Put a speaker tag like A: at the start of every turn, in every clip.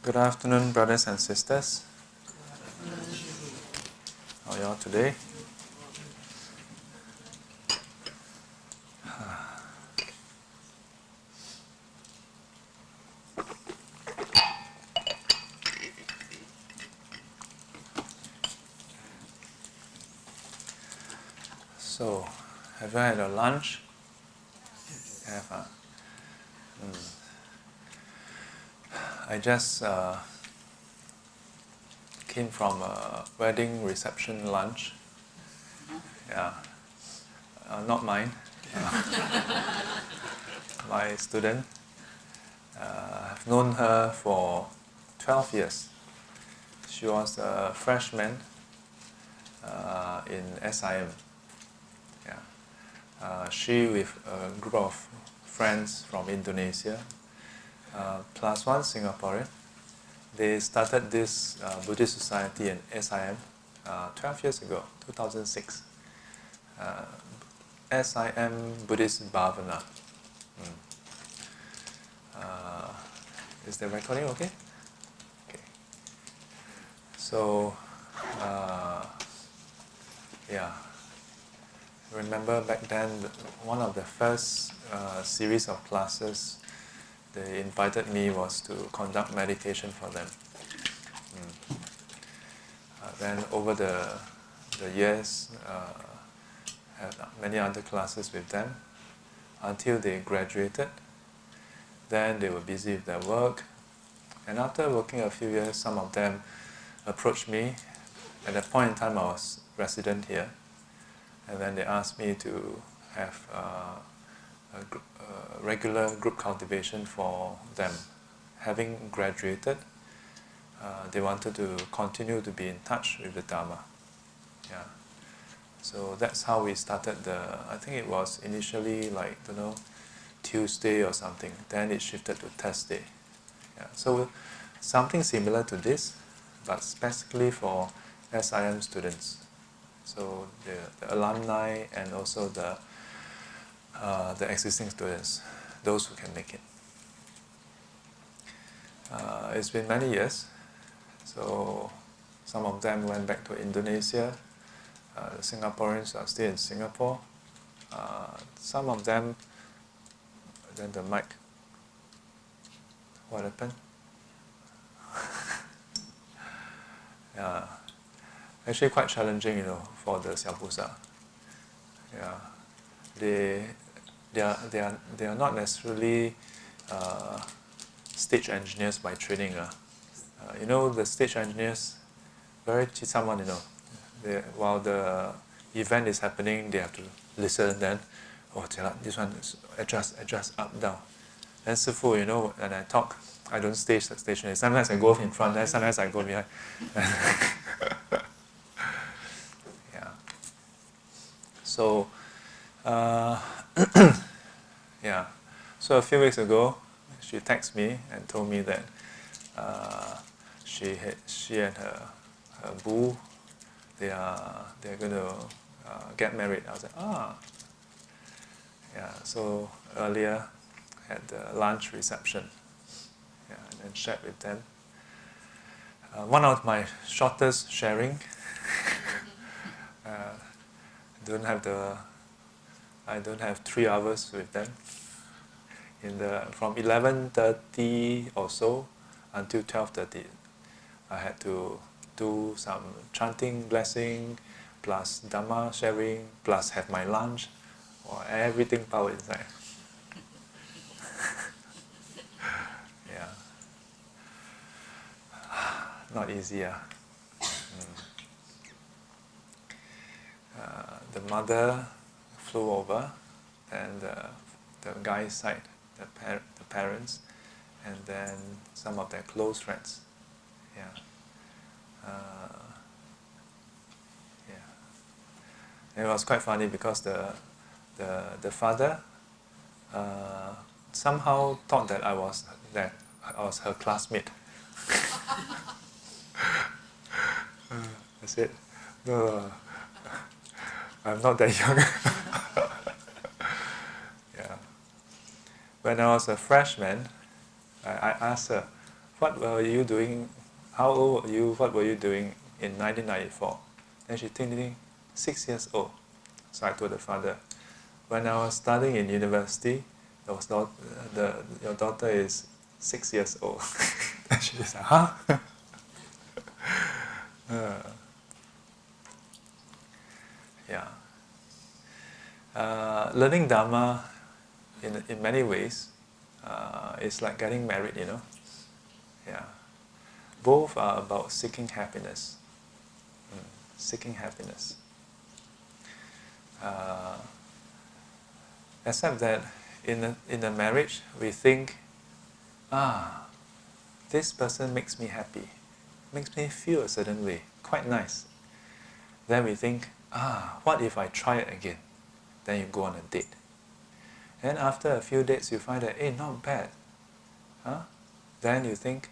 A: Good afternoon, brothers and sisters. How are you all today? So, have you had a lunch? Have, huh? I just came from a wedding reception lunch. Yeah, not mine. My student. I've known her for 12 years. She was a freshman in SIM. Yeah. She with a group of friends from Indonesia, plus one Singaporean. They started this Buddhist society in SIM 12 years ago, 2006. SIM Buddhist Bhavana. Is the recording okay? Okay. So, yeah. Remember back then, one of the first series of classes they invited me was to conduct meditation for them. Then over the years, had many other classes with them until they graduated. Then they were busy with their work. And after working a few years, some of them approached me. At that point in time, I was resident here. And then they asked me to have a regular group cultivation for them. Having graduated, they wanted to continue to be in touch with the Dharma. Yeah. So that's how we started I think it was initially like, Tuesday or something. Then it shifted to Thursday. Yeah. So something similar to this, but specifically for SIM students. So the alumni and also the existing students, those who can make it. It's been many years. So some of them went back to Indonesia. The Singaporeans are still in Singapore. Some of them, then the mic, what happened? Yeah, actually quite challenging, for the Xiaopusa. Yeah, they are not necessarily stage engineers by training. The stage engineers, very chisam one, while the event is happening, they have to listen. Then, this one is adjust, up, down. Then Sifu, when I talk, I don't stage the station. Sometimes I go in front, then sometimes I go behind. Yeah. So, yeah. So a few weeks ago, she texted me and told me that she and her boo, they're going to get married. I was like, yeah. So earlier, had the lunch reception, yeah, and then shared with them. One of my shortest sharing. I don't have 3 hours with them. From 11:30 or so until 12:30, I had to do some chanting, blessing, plus Dhamma sharing, plus have my lunch, or everything powered inside. Yeah. Not easy, The mother flew over, and the guy's side, the parents, and then some of their close friends. Yeah. And it was quite funny because the father somehow thought that I was her classmate. I said, no, I'm not that young. Yeah. When I was a freshman, I asked her, what were you doing, how old were you, what were you doing in 1994? And she think 6 years old. So I told the father, when I was studying in university, your daughter is 6 years old. And she said, huh? Yeah. Learning Dharma in many ways is like getting married, you know. Yeah. Both are about seeking happiness. Seeking happiness. Except that in a marriage, we think, this person makes me happy, makes me feel a certain way, quite nice. Then we think, what if I try it again? Then you go on a date. And after a few dates, you find that, hey, not bad. Then you think,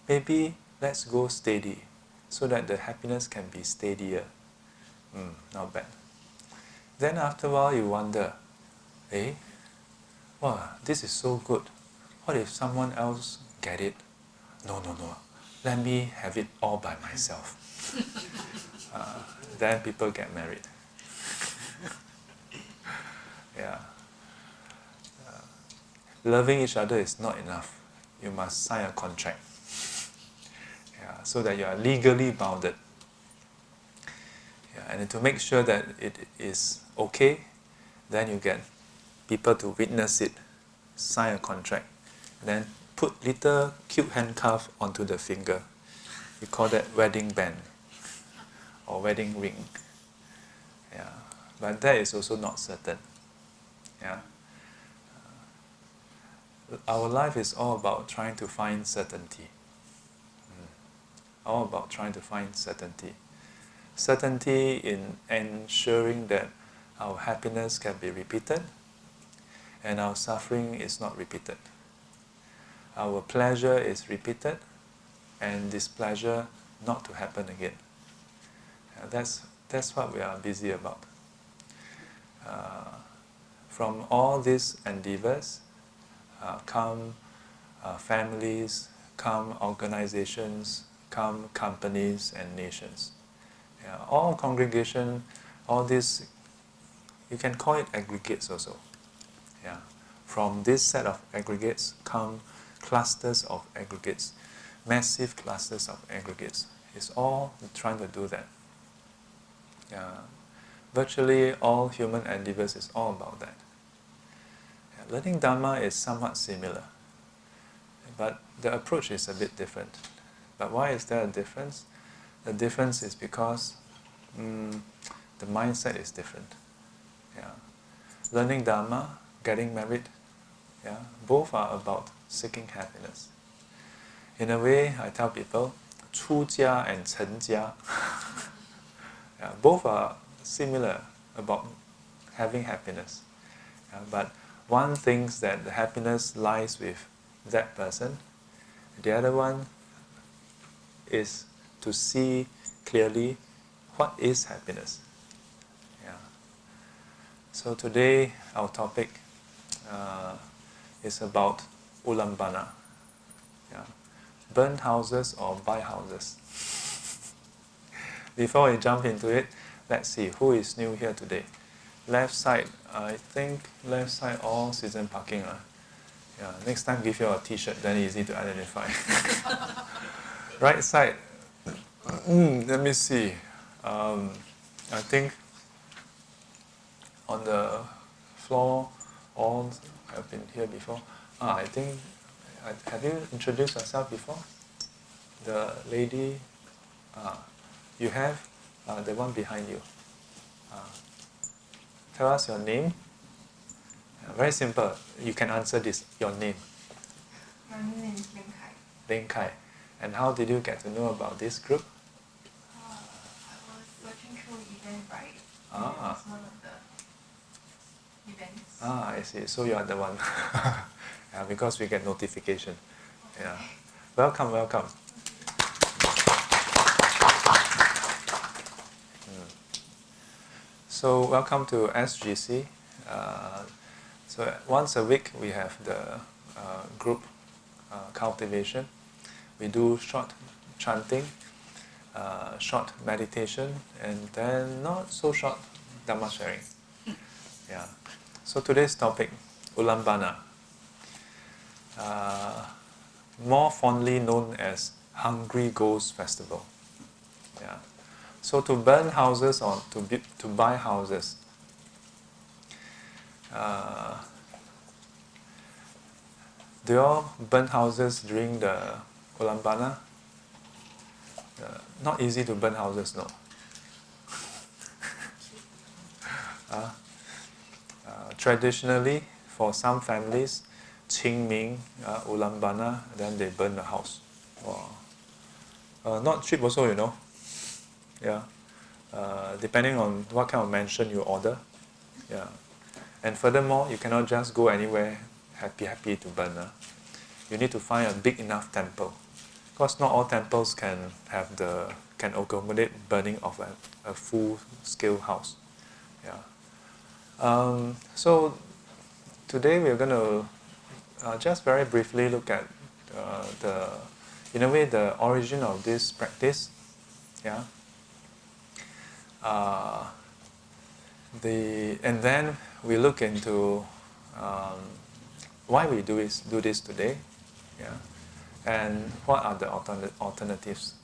A: maybe let's go steady, so that the happiness can be steadier. Not bad. Then after a while, you wonder, wow, this is so good. What if someone else get it? No. Let me have it all by myself. Then people get married. Yeah. Loving each other is not enough. You must sign a contract. Yeah, so that you are legally bounded. Yeah, and to make sure that it is okay, then you get people to witness it, sign a contract, then put little cute handcuff onto the finger. We call that wedding band or wedding ring. Yeah, but that is also not certain. Yeah, our life is all about trying to find certainty. All about trying to find certainty. Certainty in ensuring that our happiness can be repeated and our suffering is not repeated. Our pleasure is repeated and displeasure not to happen again. That's what we are busy about. From all these endeavors come families, come organizations, come companies and nations. Yeah, all congregation, all this, you can call it aggregates also. Yeah. From this set of aggregates come clusters of aggregates, massive clusters of aggregates. It's all trying to do that. Yeah. Virtually all human endeavors is all about that. Yeah. Learning Dharma is somewhat similar, but the approach is a bit different. But why is there a difference? The difference is because the mindset is different. Yeah. Learning Dharma, getting married, both are about seeking happiness. In a way, I tell people, 出家 and 成家, both are similar about having happiness. But one thinks that the happiness lies with that person. The other one is to see clearly what is happiness. So today our topic is about Ullambana. Burn houses or buy houses. Before we jump into it, let's see who is new here today. Left side, I think left side all season parking. Next time give you a t-shirt, then easy to identify. Right side, let me see. I think on the floor, all have been here before. I think, have you introduced yourself before? The lady, you have? The one behind you. Tell us your name. Very simple. You can answer this. Your name.
B: My name is Len Kai.
A: Len Kai. And how did you get to know about this group?
B: I was searching through Eventbrite.
A: Ah.
B: It was one of the events.
A: I see. So you are the one. Because we get notification. Yeah. Welcome. So welcome to SGC. So once a week we have the group cultivation. We do short chanting, short meditation, and then not so short Dhamma sharing. Yeah. So today's topic, Ullambana, more fondly known as Hungry Ghost Festival. Yeah. So to burn houses or to buy houses, do you all burn houses during the Ullambana? Not easy to burn houses, no. Traditionally, for some families, Qingming, Ullambana, then they burn the house. Wow. Not cheap also, you know. Yeah. Depending on what kind of mansion you order. Yeah. And furthermore, you cannot just go anywhere happy to burn. You need to find a big enough temple. Because not all temples can accommodate burning of a full-scale house. Yeah. So today we're going to just very briefly look at the origin of this practice. Yeah. And then we look into why we do this today. Yeah. And what are the alternatives?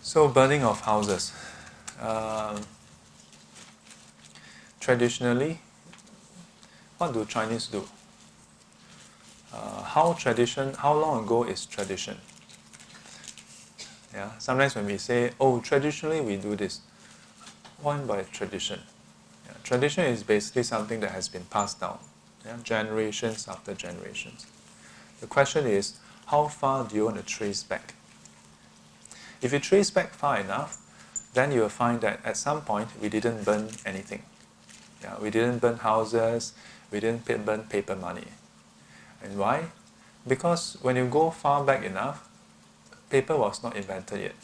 A: So burning of houses. Traditionally, what do Chinese do? How long ago is tradition? Yeah. Sometimes when we say, oh, traditionally we do this, what by tradition? Yeah. Tradition is basically something that has been passed down, generations after generations. The question is, how far do you want to trace back? If you trace back far enough, then you will find that at some point we didn't burn anything. Yeah, we didn't burn houses, we didn't burn paper money. And why? Because when you go far back enough, paper was not invented yet.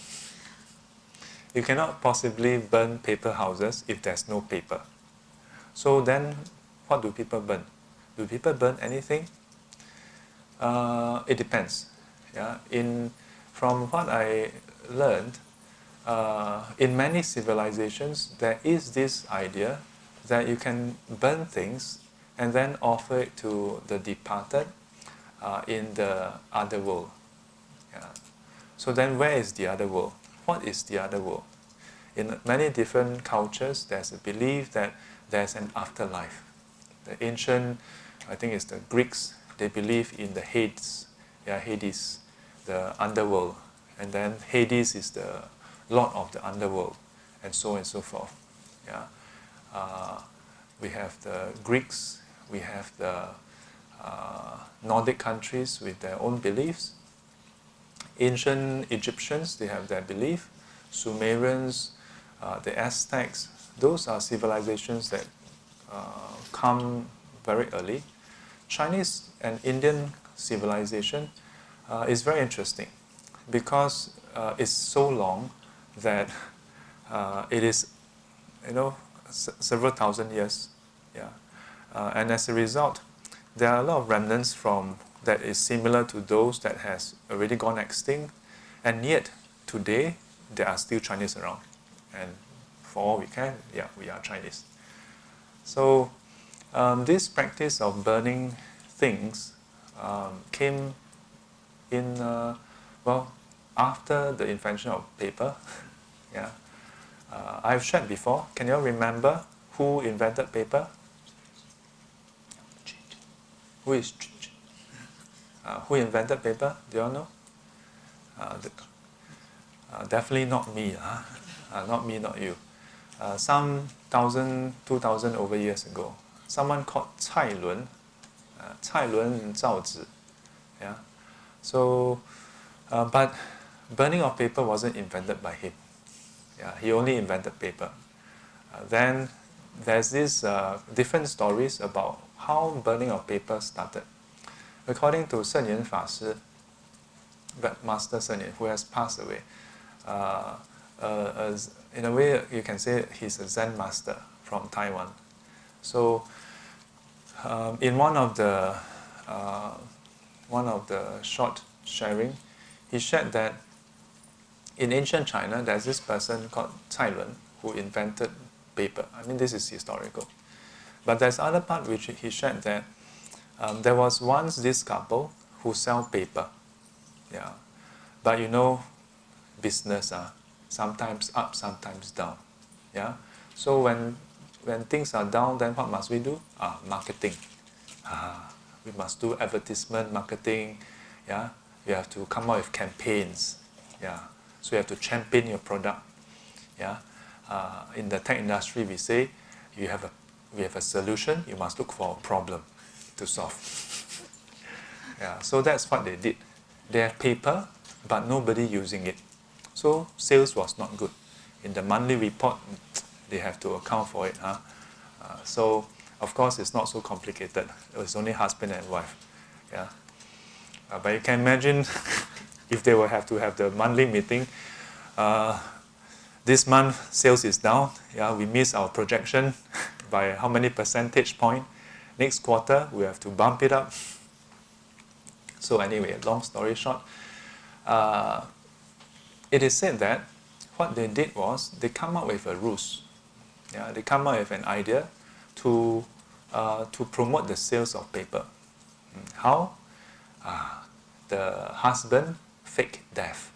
A: You cannot possibly burn paper houses if there's no paper. So then, what do people burn? Do people burn anything? It depends. Yeah. From what I learned, in many civilizations, there is this idea that you can burn things and then offer it to the departed in the other world. Yeah. So then where is the other world? What is the other world? In many different cultures, there's a belief that there's an afterlife. The ancient, I think it's the Greeks, they believe in the Hades, the underworld. And then Hades is the lord of the underworld, and so on and so forth. Yeah. We have the Greeks, we have the Nordic countries with their own beliefs. Ancient Egyptians, they have their belief. Sumerians, the Aztecs, those are civilizations that come very early. Chinese and Indian civilization is very interesting because it's so long that it is, several thousand years. Yeah. And as a result, there are a lot of remnants that is similar to those that has already gone extinct, and yet today there are still Chinese around. And for all we can, we are Chinese. So this practice of burning things came in, after the invention of paper. Yeah. I've shared before. Can you all remember who invented paper? Who invented paper? Do you all know? Definitely not me. Not me, not you. Some 2,000 over years ago, someone called Cai Lun, Cai Lun Zhaozi. Yeah. So, but burning of paper wasn't invented by him. Yeah, he only invented paper. Then there's these different stories about how burning of paper started. According to Sen Yan Fa Shi, Master Sen Yan, who has passed away, in a way you can say he's a Zen master from Taiwan. So in one of the one of the short sharing, he shared that in ancient China, there's this person called Cai Lun who invented paper. I mean, this is historical. But there's other part which he shared that there was once this couple who sell paper. Yeah. But you know, business, sometimes up, sometimes down. Yeah. So when things are down, then what must we do? Marketing. We must do advertisement, marketing. Yeah. You have to come up with campaigns. Yeah. So you have to champion your product. Yeah. In the tech industry, we say we have a solution. You must look for a problem to solve. Yeah. So that's what they did. They have paper, but nobody using it. So sales was not good. In the monthly report, they have to account for it. So of course it's not so complicated. It's only husband and wife. Yeah. But you can imagine if they will have to have the monthly meeting. This month sales is down. Yeah, we miss our projection by how many percentage point. Next quarter we have to bump it up. So anyway, long story short, it is said that what they did was they come up with a ruse. Yeah, they come up with an idea to promote the sales of paper. How? The husband fake death.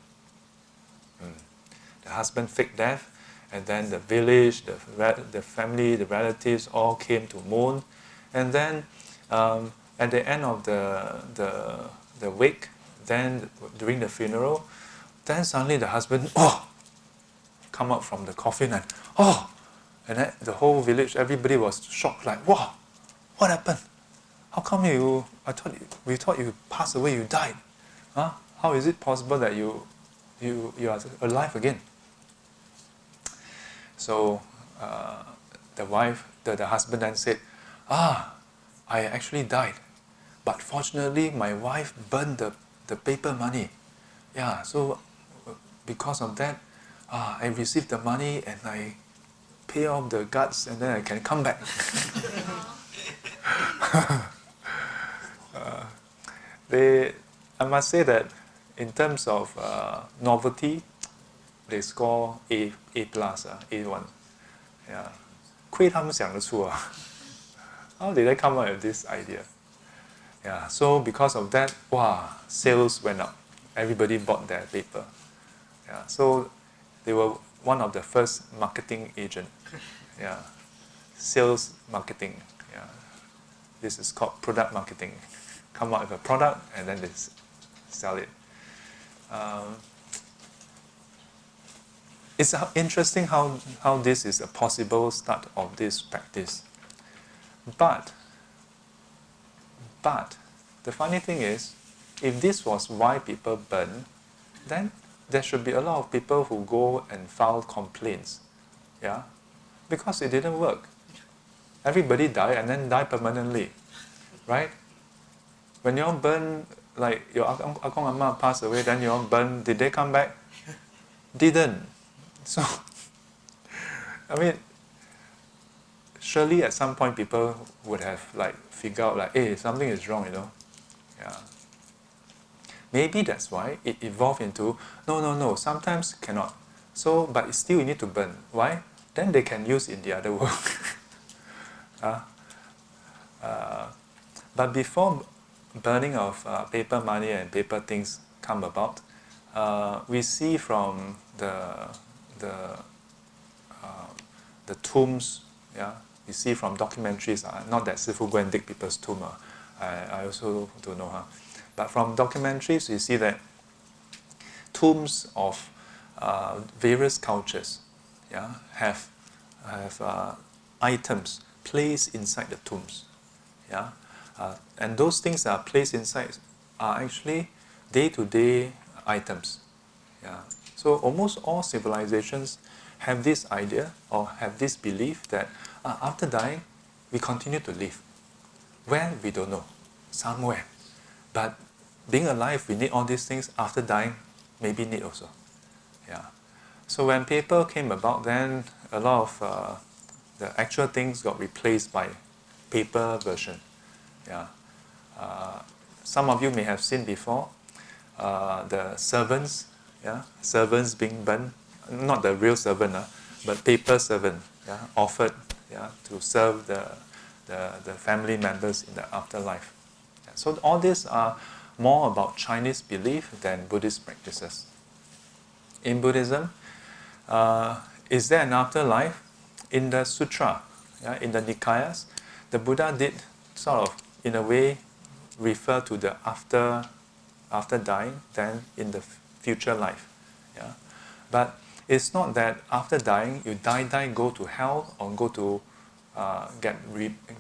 A: The husband fake death, and then the village, the family, the relatives all came to mourn, and then at the end of the wake, then during the funeral, then suddenly the husband come out from the coffin and and then the whole village, everybody was shocked, like, wow, what happened? How come we thought you passed away, you died? How is it possible that you are alive again? So the husband then said, I actually died, but fortunately my wife burned the paper money. Yeah, so because of that, I received the money and I pay off the guts and then I can come back. I must say that in terms of novelty, they score A+, A1. Yeah. 亏他们想得出 How did they come up with this idea? Yeah. So because of that, sales went up. Everybody bought their paper. Yeah. So they were one of the first marketing agent. Yeah. Sales marketing. Yeah. This is called product marketing. Come up with a product and then they sell it. It's interesting how this is a possible start of this practice. But the funny thing is, if this was why people burn, then there should be a lot of people who go and file complaints. Yeah? Because it didn't work. Everybody died and then died permanently. Right? When you all burn, like your Akong Amma passed away, then you all burn, did they come back? Didn't. So, I mean, surely at some point people would have figured out hey, something is wrong, Yeah. Maybe that's why it evolved into, no, sometimes cannot. So, but still you need to burn. Why? Then they can use in the other world. But before burning of paper money and paper things come about, we see from the tombs, yeah, we see from documentaries, not that Sifu go and dig people's tomb, I also don't know, but from documentaries we see that tombs of various cultures, yeah, have items placed inside the tombs, yeah, and those things that are placed inside are actually day-to-day items, yeah. So almost all civilizations have this idea or have this belief that after dying, we continue to live. Where? We don't know. Somewhere. But being alive, we need all these things. After dying, maybe need also. Yeah. So when paper came about, then a lot of the actual things got replaced by paper version. Yeah. some of you may have seen before, the servants, servants being burned, not the real servant, but paper servant, offered, to serve the family members in the afterlife. So all these are more about Chinese belief than Buddhist practices. In Buddhism, is there an afterlife? In the sutra, in the Nikayas, the Buddha did sort of, in a way, refer to the after dying, then in the future life. But it's not that after dying, you die, go to hell or go to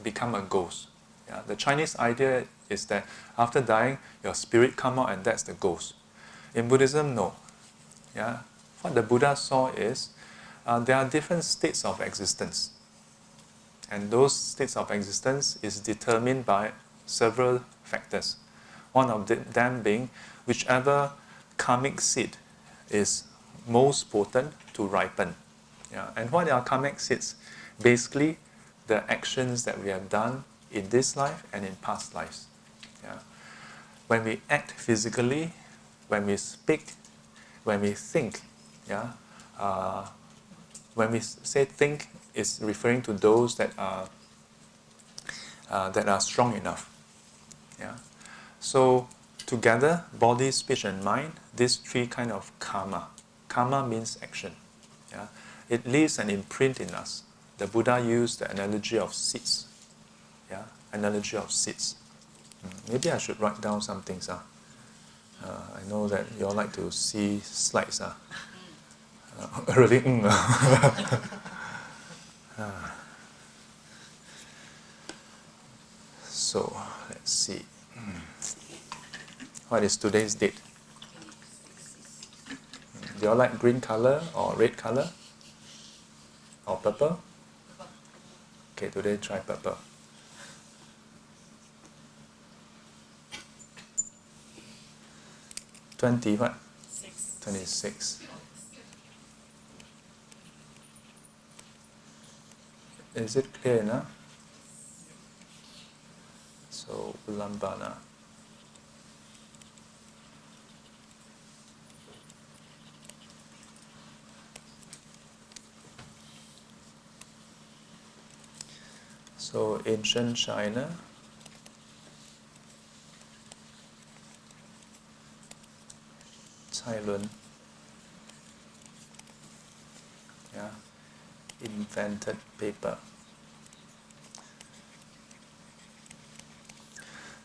A: become a ghost. The Chinese idea is that after dying, your spirit come out and that's the ghost. In Buddhism, no. What the Buddha saw is there are different states of existence. And those states of existence is determined by several factors. One of them being whichever karmic seed is most potent to ripen. And what are karmic seeds? Basically, the actions that we have done in this life and in past lives. When we act physically, when we speak, when we think, when we say think, it's referring to those that are strong enough. So together, body, speech, and mind, these three kind of karma. Karma means action. It leaves an imprint in us. The Buddha used the analogy of seeds. Analogy of seeds. Maybe I should write down some things. I know that you all like to see slides. Really? So, let's see. What is today's date? Do you all like green color or red color? Or purple? Okay, today try purple. 20 what? 26. Is it clear enough? So, Ullambana. So, ancient China, Cai Lun, invented paper.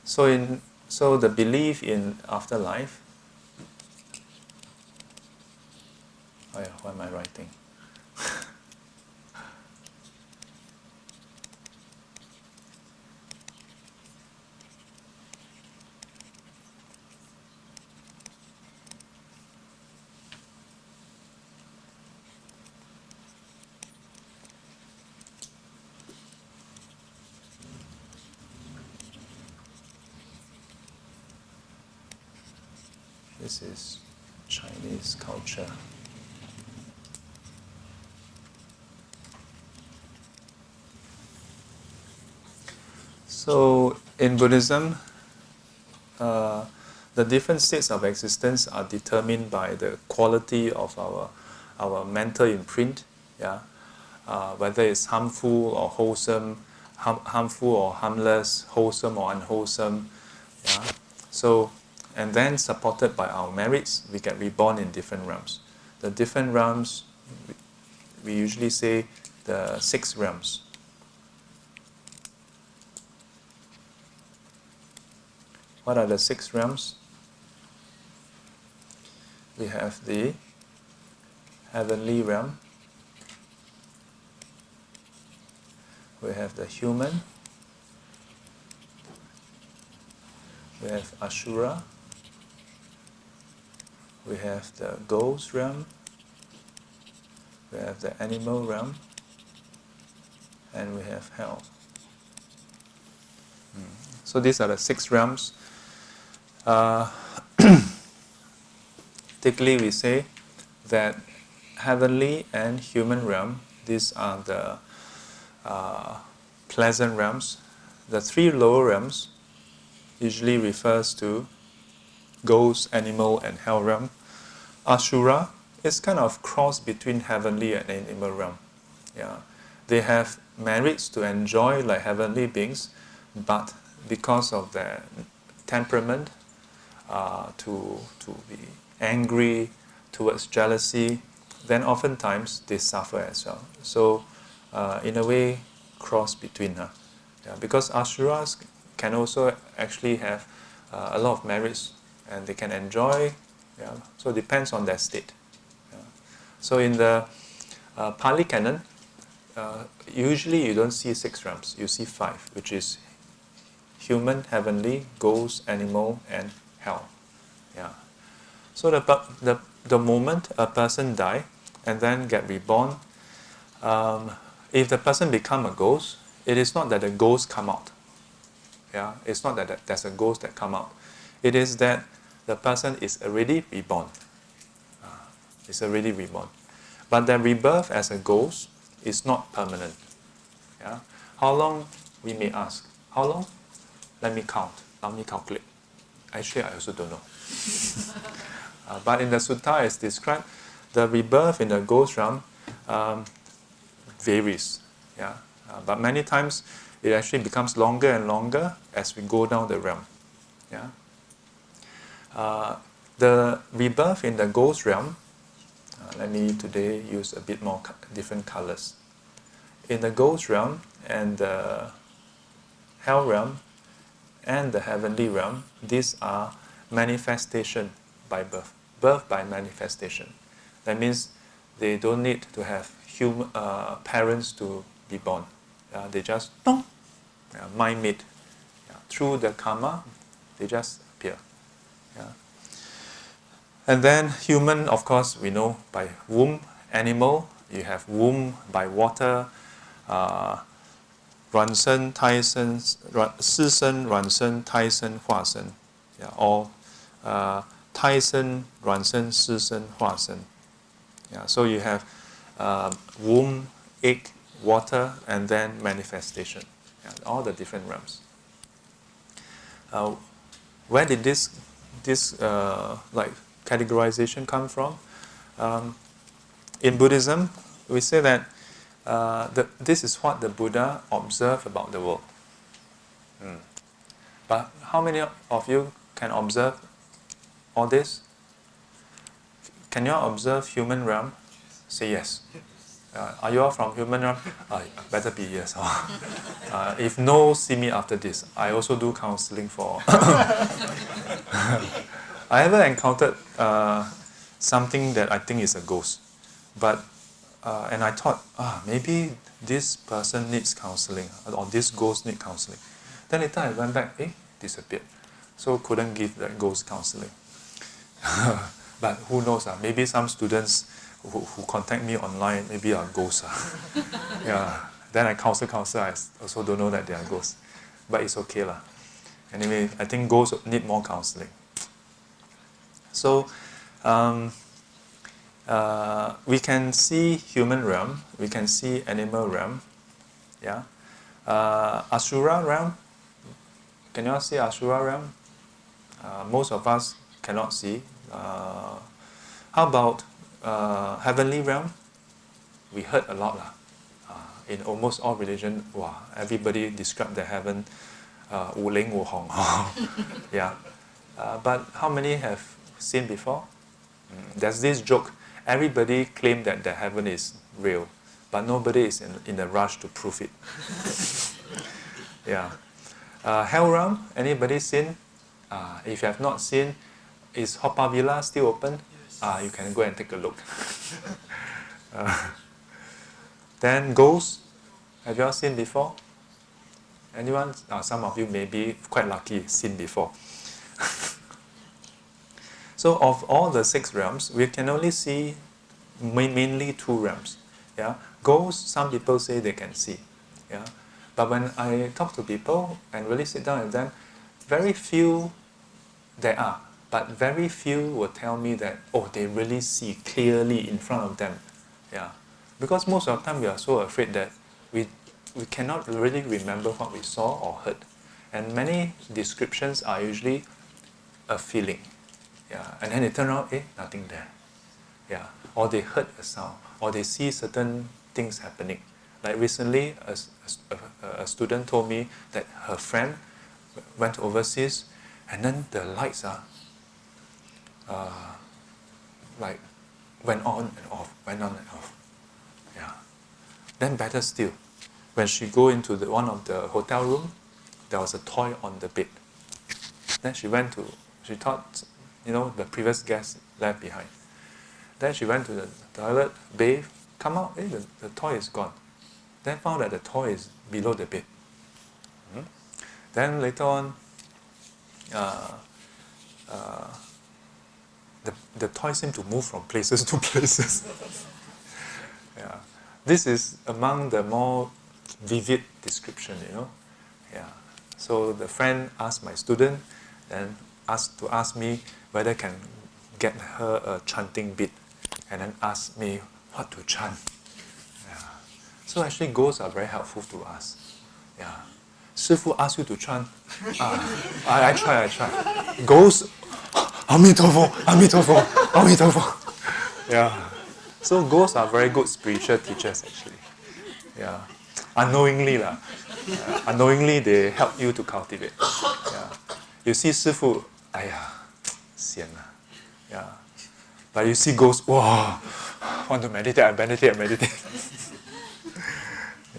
A: So the belief in afterlife. Oh yeah, what am I writing? This is Chinese culture. So in Buddhism, the different states of existence are determined by the quality of our mental imprint, whether it's harmful or wholesome, harmful or harmless, wholesome or unwholesome. So, and then supported by our merits, we get reborn in different realms. The different realms, we usually say the 6 realms. What are the 6 realms? We have the heavenly realm. We have the human. We have Ashura. We have the ghost realm. We have the animal realm. And we have hell. So these are the 6 realms. Typically we say that heavenly and human realm, these are the pleasant realms. The 3 lower realms, usually refers to ghost, animal, and hell realm. Asura is kind of cross between heavenly and animal realm. Yeah, they have merits to enjoy like heavenly beings, but because of their temperament, to be angry towards jealousy, then oftentimes they suffer as well. So, in a way, cross between her. Yeah, because Asuras can also actually have a lot of merits and they can enjoy. Yeah, so it depends on their state. Yeah. So in the Pali Canon, usually you don't see 6 realms, you see 5, which is human, heavenly, ghost, animal, and hell. Yeah. So the moment a person die and then get reborn, if the person become a ghost, it is not that the ghost come out. Yeah, it's not that there's a ghost that come out. It is that the person is already reborn. It's already reborn. But the rebirth as a ghost is not permanent. Yeah? How long, we may ask? How long? Let me count. Let me calculate. Actually, I also don't know. But in the sutta, as described, the rebirth in the ghost realm varies. Yeah? But many times, it actually becomes longer and longer as we go down the realm. Yeah? The rebirth in the ghost realm, let me today use a bit more different colors. In the ghost realm and the hell realm and the heavenly realm, these are manifestation by birth. Birth by manifestation. That means they don't need to have parents to be born. They just mind made. Through the karma, they just appear. Yeah. And then human, of course, we know by womb. Animal, you have womb by water. 卵生、胎生、湿生、卵生、胎生、化生。Yeah, or 胎生、卵生、湿生、化生。Yeah, so you have womb, egg, water, and then manifestation. Yeah, all the different realms. Where did this like categorization come from? In Buddhism, we say that this is what the Buddha observed about the world. But how many of you can observe all this? Can you all observe human realm? Say yes. Are you all from human realm? Better be yes. If no, see me after this. I also do counseling for... I ever encountered something that I think is a ghost. But, and I thought, maybe this person needs counseling, or this ghost needs counseling. Then later I went back, disappeared. So couldn't give that ghost counseling. But who knows, maybe some students who contact me online maybe are ghosts. Yeah. Then I counsel, I also don't know that they are ghosts. But it's okay. Anyway, I think ghosts need more counseling. So, we can see human realm, we can see animal realm. Yeah. Asura realm, can you all see Asura realm? Most of us cannot see. How about heavenly realm? We heard a lot. In almost all religion, everybody described the heaven, Wu Ling Wu Hong. Yeah. But how many have seen before? There's this joke. Everybody claims that the heaven is real, but nobody is in a rush to prove it. Yeah. Hell realm, anybody seen? If you have not seen, is Haw Villa still open? You can go and take a look. Then ghosts, have you all seen before? Anyone? Some of you may be quite lucky, seen before. So of all the 6 realms, we can only see mainly 2 realms. Yeah, ghosts, some people say they can see. Yeah, but when I talk to people and really sit down with them, very few there are, but very few will tell me that they really see clearly in front of them. Yeah, because most of the time we are so afraid that we cannot really remember what we saw or heard. And many descriptions are usually a feeling. Yeah. And then they turn around, nothing there. Yeah. Or they heard a sound, or they see certain things happening. Like recently, a student told me that her friend went overseas, and then the lights like went on and off, went on and off. Yeah. Then better still, when she go into one of the hotel room, there was a toy on the bed. Then she thought, the previous guest left behind. Then she went to the toilet, bathe, come out, the toy is gone. Then found that the toy is below the bed. Then later on, the toy seemed to move from places to places. Yeah. This is among the more vivid description, Yeah. So the friend asked my student and asked me whether can get her a chanting bit, and then asked me what to chant. Yeah. So actually ghosts are very helpful to us. Yeah. 师父 ask you to chant. I try. Ghosts, 阿弥陀佛, 阿弥陀佛, 阿弥陀佛. Yeah. So ghosts are very good spiritual teachers actually. Yeah. Unknowingly unknowingly they help you to cultivate. Yeah. You see 师父, 哎呀, 闲了. Yeah. But you see ghosts, wow, want to meditate, I meditate.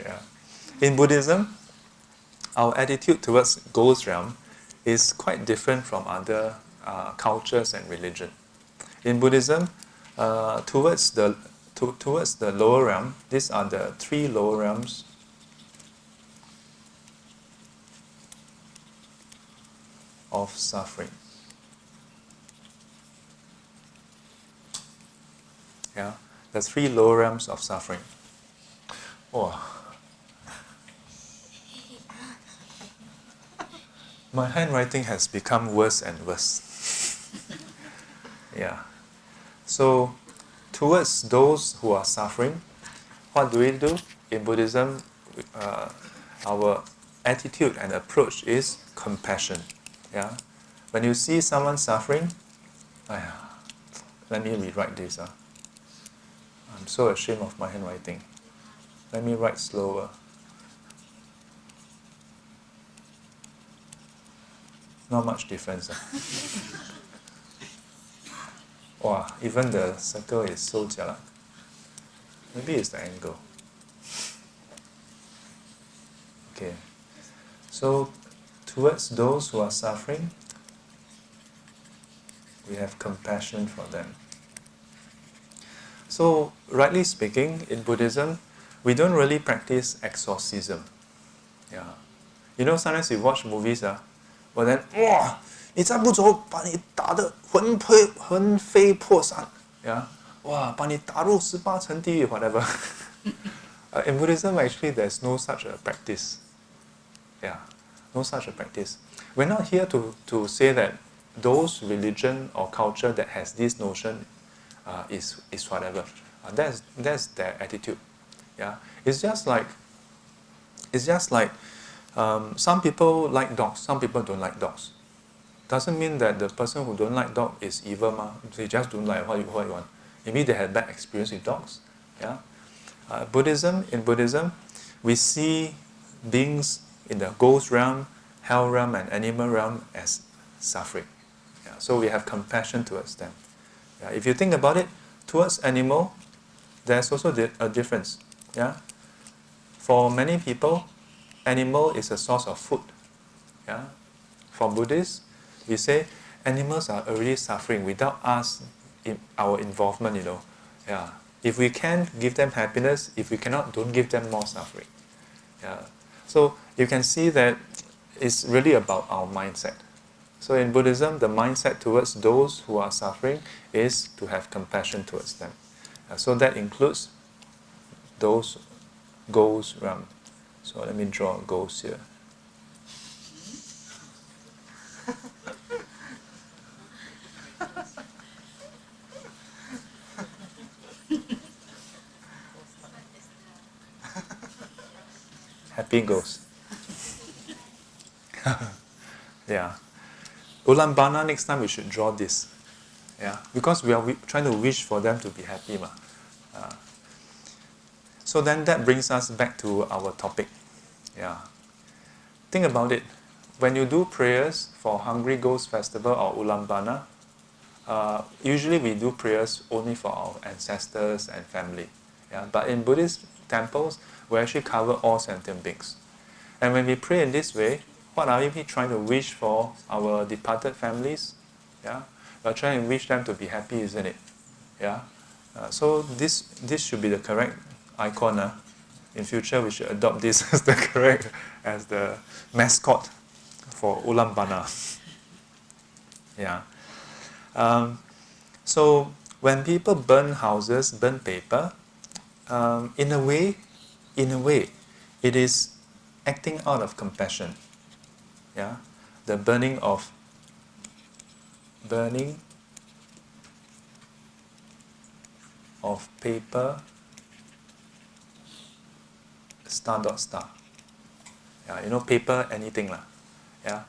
A: Yeah. In Buddhism, our attitude towards ghost realm is quite different from other cultures and religion. In Buddhism, towards the lower realm, these are the 3 lower realms of suffering. Yeah, the 3 lower realms of suffering. Oh. My handwriting has become worse and worse. Yeah. So, towards those who are suffering, what do we do? In Buddhism, our attitude and approach is compassion. Yeah. When you see someone suffering, let me rewrite this. I'm so ashamed of my handwriting. Let me write slower. Not much difference. Wow, even the circle is so jialat. Maybe it's the angle. Okay. So, towards those who are suffering, we have compassion for them. So, rightly speaking, in Buddhism, we don't really practice exorcism. Yeah. Sometimes you watch movies, but then, 哇，你再不走，把你打得魂飞魄散。Yeah. 哇，把你打入18层地狱 whatever. In Buddhism, actually, there's no such a practice. Yeah, no such a practice. We're not here to say that those religion or culture that has this notion is whatever. That's their attitude. Yeah, it's just like some people like dogs, some people don't like dogs. Doesn't mean that the person who don't like dog is evil, ma. They just don't like what you want. Maybe they had bad experience with dogs. Yeah. In Buddhism, we see beings in the ghost realm, hell realm, and animal realm as suffering. Yeah. So we have compassion towards them. Yeah. If you think about it, towards animal, there's also a difference. Yeah. For many people, animal is a source of food. Yeah. For Buddhists, we say animals are already suffering without us, our involvement. Yeah. If we can, give them happiness. If we cannot, don't give them more suffering. Yeah. So you can see that it's really about our mindset. So in Buddhism, the mindset towards those who are suffering is to have compassion towards them. So that includes those goals realm. So let me draw goals here. Happy goals. Yeah. Ullambana, next time we should draw this. Yeah, because we are trying to wish for them to be happy. So then that brings us back to our topic. Yeah. Think about it. When you do prayers for Hungry Ghost Festival or Ullambana, usually we do prayers only for our ancestors and family. Yeah? But in Buddhist temples, we actually cover all sentient beings. And when we pray in this way, what are we trying to wish for our departed families? Yeah? We're trying to wish them to be happy, isn't it? Yeah? So this should be the correct icon. In future, we should adopt this as the mascot for Ullambana. Yeah. So when people burn houses, burn paper, in a way, it is acting out of compassion. Yeah, the burning of paper, star. Yeah, paper, anything lah. Yeah,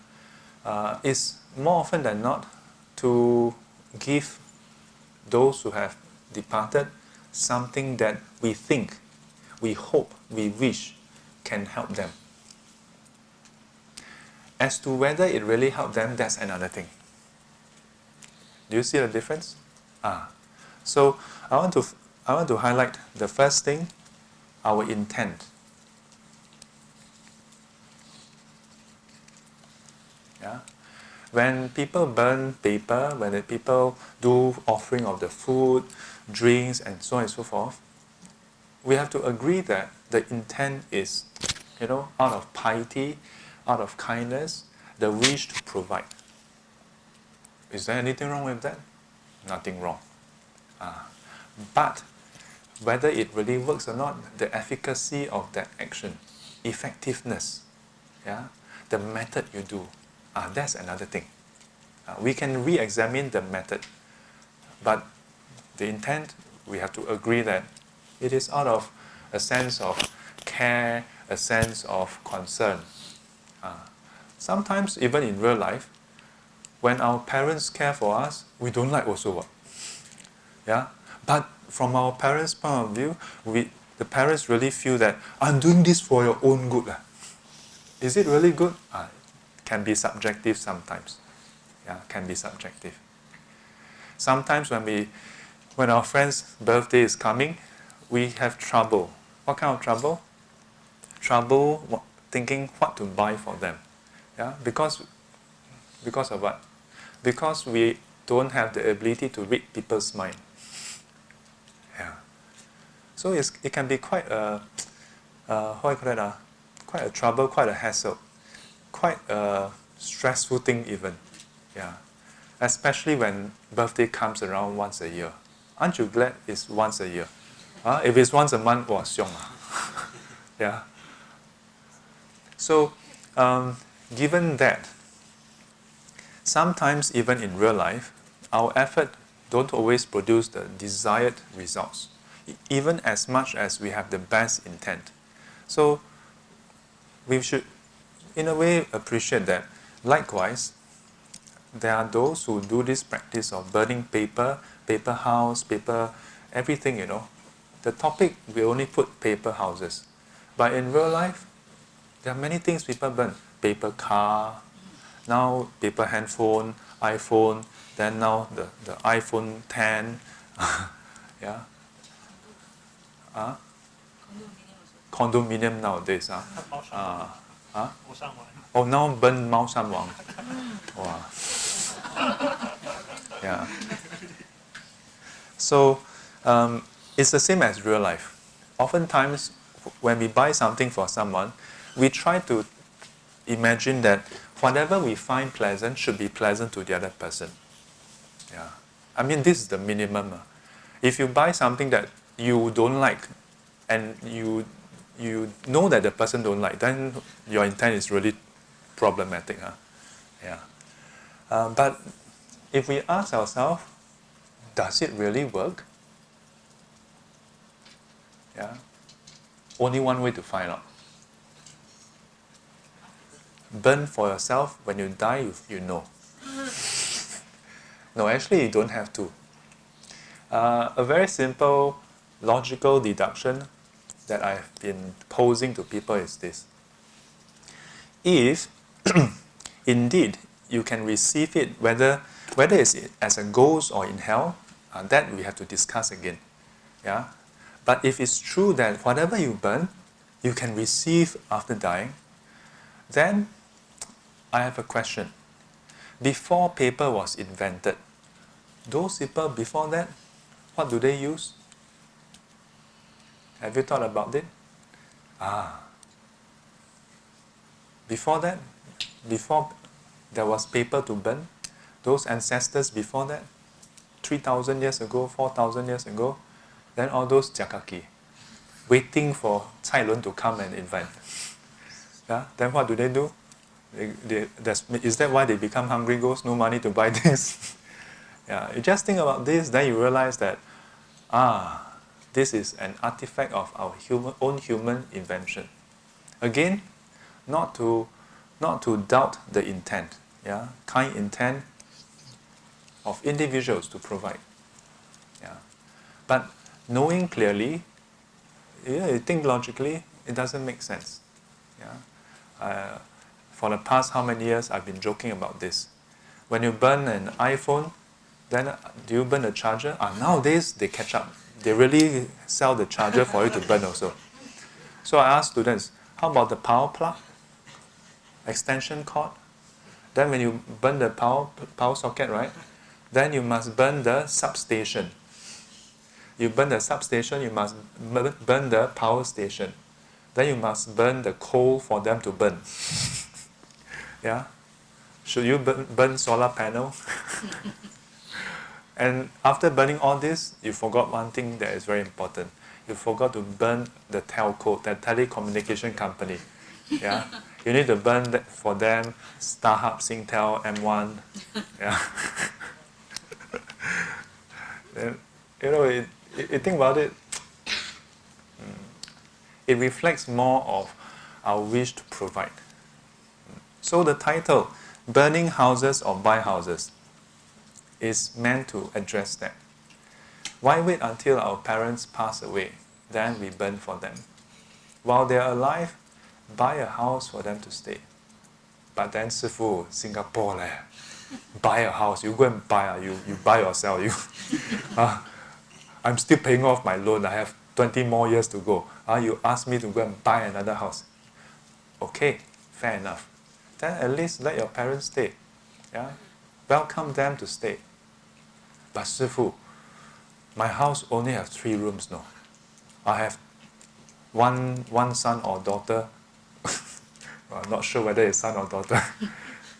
A: is more often than not to give those who have departed something that we think, we hope, we wish can help them. As to whether it really helped them, that's another thing. Do you see the difference? So I want to highlight the first thing, our intent. Yeah? When people burn paper, when the people do offering of the food, drinks, and so on and so forth, we have to agree that the intent is, out of piety, out of kindness, the wish to provide. Is there anything wrong with that? Nothing wrong. But whether it really works or not, the efficacy of that action, effectiveness, the method you do, that's another thing. We can re-examine the method, but the intent, we have to agree that it is out of a sense of care, a sense of concern. Sometimes, even in real life, when our parents care for us, we don't like also what? Yeah? But from our parents' point of view, the parents really feel that, I'm doing this for your own good. Is it really good? Can be subjective sometimes. Yeah, can be subjective. Sometimes when our friend's birthday is coming, we have trouble. What kind of trouble? Trouble thinking what to buy for them. Yeah, because of what? Because we don't have the ability to read people's mind. Yeah. So it can be quite a quite a trouble, quite a hassle, quite a stressful thing even. Yeah. Especially when birthday comes around once a year. Aren't you glad it's once a year? If it's once a month, xiong. Yeah. So, given that, sometimes even in real life, our effort don't always produce the desired results, even as much as we have the best intent. So, we should, in a way, appreciate that. Likewise, there are those who do this practice of burning paper house, paper, everything, The topic, we only put paper houses. But in real life, there are many things people burn. Paper car, now paper handphone, iPhone, then now the iPhone 10. Yeah. Condominium nowadays. Oh, now burn 猫山王. Wow. Yeah. So, it's the same as real life. Oftentimes, when we buy something for someone, we try to imagine that whatever we find pleasant should be pleasant to the other person. Yeah. I mean, this is the minimum. If you buy something that you don't like, and you know that the person don't like, then your intent is really problematic. Yeah. But if we ask ourselves, does it really work? Yeah. Only one way to find out. burn for yourself, when you die, you know. No, actually you don't have to. A very simple logical deduction that I've been posing to people is this. If indeed you can receive it, whether it's as a ghost or in hell, that we have to discuss again. Yeah? But if it's true that whatever you burn, you can receive after dying, then I have a question. Before paper was invented, those people before that, what do they use? Have you thought about it? Before that, before there was paper to burn, those ancestors before that, 3,000 years ago, 4,000 years ago, then all those jakaki, waiting for Cai Lun to come and invent. Yeah? Then what do? Is that why they become hungry ghosts? No money to buy this? Yeah, you just think about this, then you realize that, this is an artifact of our own human invention. Again, not to doubt the intent, yeah, kind intent of individuals to provide. Yeah. But knowing clearly, you think logically, it doesn't make sense. Yeah. For the past how many years I've been joking about this. When you burn an iPhone, then do you burn the charger? Nowadays they catch up. They really sell the charger for you to burn also. So I ask students, how about the power plug? Extension cord? Then when you burn the power socket, right? Then you must burn the substation. You burn the substation, you must burn the power station. Then you must burn the coal for them to burn. Yeah? Should you burn solar panel? And after burning all this, you forgot one thing that is very important. You forgot to burn the telco, the telecommunication company. Yeah? You need to burn that for them, StarHub, Singtel, M1. Yeah. And, you think about it, it reflects more of our wish to provide. So the title, Burning Houses or Buy Houses, is meant to address that. Why wait until our parents pass away, then we burn for them? While they are alive, buy a house for them to stay. But then, Sifu, Singapore leh, buy a house, you go and buy, you buy yourself. I'm still paying off my loan, I have 20 more years to go. You ask me to go and buy another house. Okay, fair enough. Then at least let your parents stay. Yeah? Welcome them to stay. But Sifu, my house only has 3 rooms, no. I have one son or daughter. Well, I'm not sure whether it's son or daughter.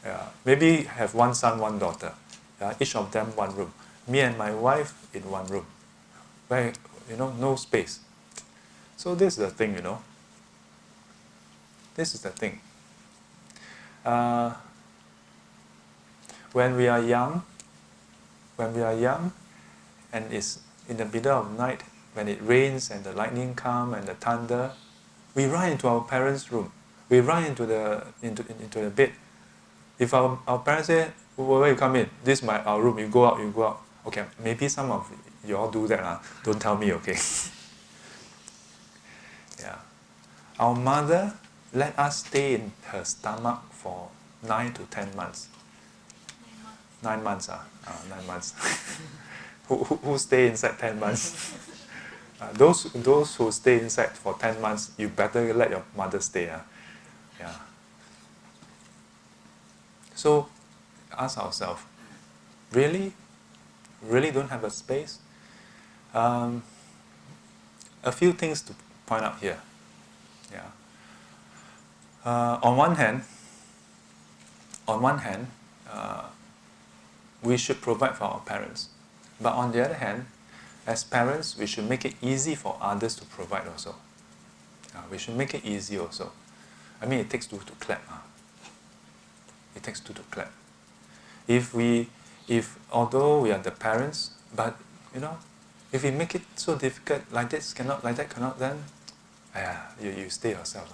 A: Yeah. Maybe have 1 son, 1 daughter. Yeah? Each of them 1 room. Me and my wife in 1 room. Where, no space. So this is the thing, This is the thing. When we are young, and it's in the middle of night, when it rains and the lightning come and the thunder, we run into our parents' room. We run into the bed. If our parents say, where you come in? This is our room, you go out. Okay, maybe some of you all do that. Don't tell me, okay? Yeah. Our mother let us stay in her stomach for 9 to 10 months. 9 months, 9 months. who stay inside 10 months? Those who stay inside for 10 months, you better let your mother stay. Yeah. So, ask ourselves, really don't have a space? A few things to point out here. Yeah. On one hand, we should provide for our parents. But on the other hand, as parents, we should make it easy for others to provide also. We should make it easy also. I mean, it takes 2 to clap. It takes 2 to clap. Although we are the parents, but if we make it so difficult, like this cannot, like that cannot, then you stay yourself.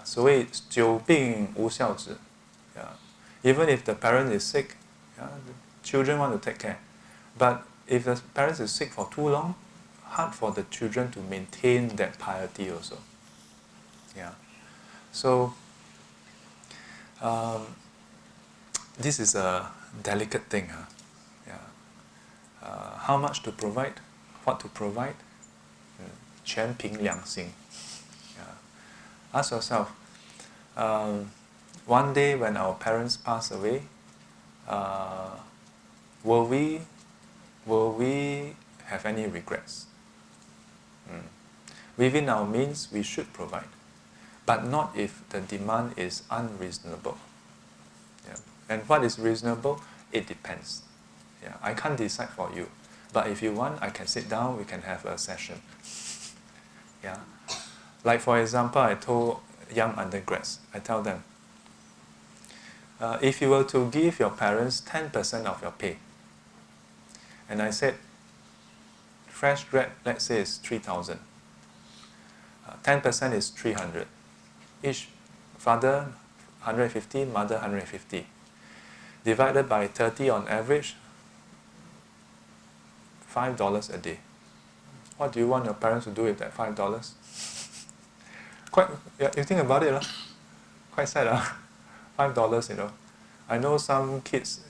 A: 所谓久病无孝子. Yeah. Even if the parent is sick, yeah, the children want to take care. But if the parent is sick for too long, hard for the children to maintain that piety also. Yeah. So this is a delicate thing. Huh? Yeah. How much to provide? What to provide? 全凭良心. Yeah. Ask yourself, one day when our parents pass away, will we have any regrets? Within our means, we should provide, but not if the demand is unreasonable. Yeah. And what is reasonable? It depends. Yeah. I can't decide for you, but if you want, I can sit down, we can have a session. Yeah. Like for example, I told young undergrads, I tell them, if you were to give your parents 10% of your pay, and I said, fresh grad, let's say is 3,000, 10% is 300. Each father 150, mother 150. Divided by 30 on average, $5 a day. What do you want your parents to do with that $5? Quite, yeah, you think about it, quite sad, $5, you know. I know some kids,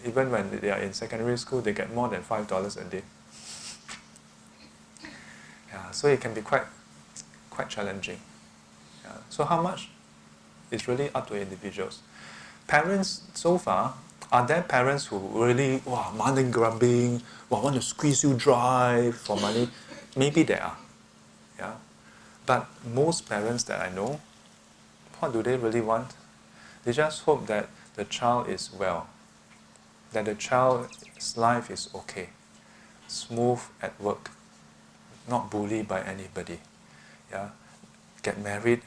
A: even when they are in secondary school, they get more than $5 a day. Yeah, so it can be quite challenging. Yeah. So how much? It's really up to individuals. Parents, so far, are there parents who really, money grabbing, want to squeeze you dry for money? Maybe there are. Yeah. But most parents that I know, what do they really want? They just hope that the child is well, that the child's life is okay, smooth at work, not bullied by anybody. Yeah, get married,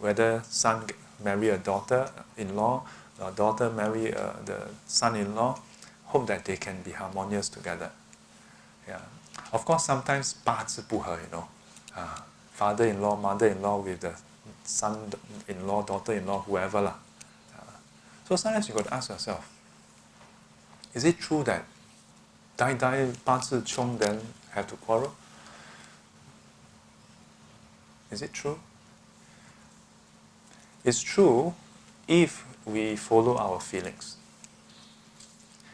A: whether son marry a daughter-in-law, or daughter marry the son-in-law, hope that they can be harmonious together. Yeah, of course sometimes 八字不合, you know, father-in-law, mother-in-law with the son-in-law, daughter-in-law, whoever lah. So sometimes you got to ask yourself, is it true that die 八字 chung then have to quarrel? Is it true? It's true if we follow our feelings.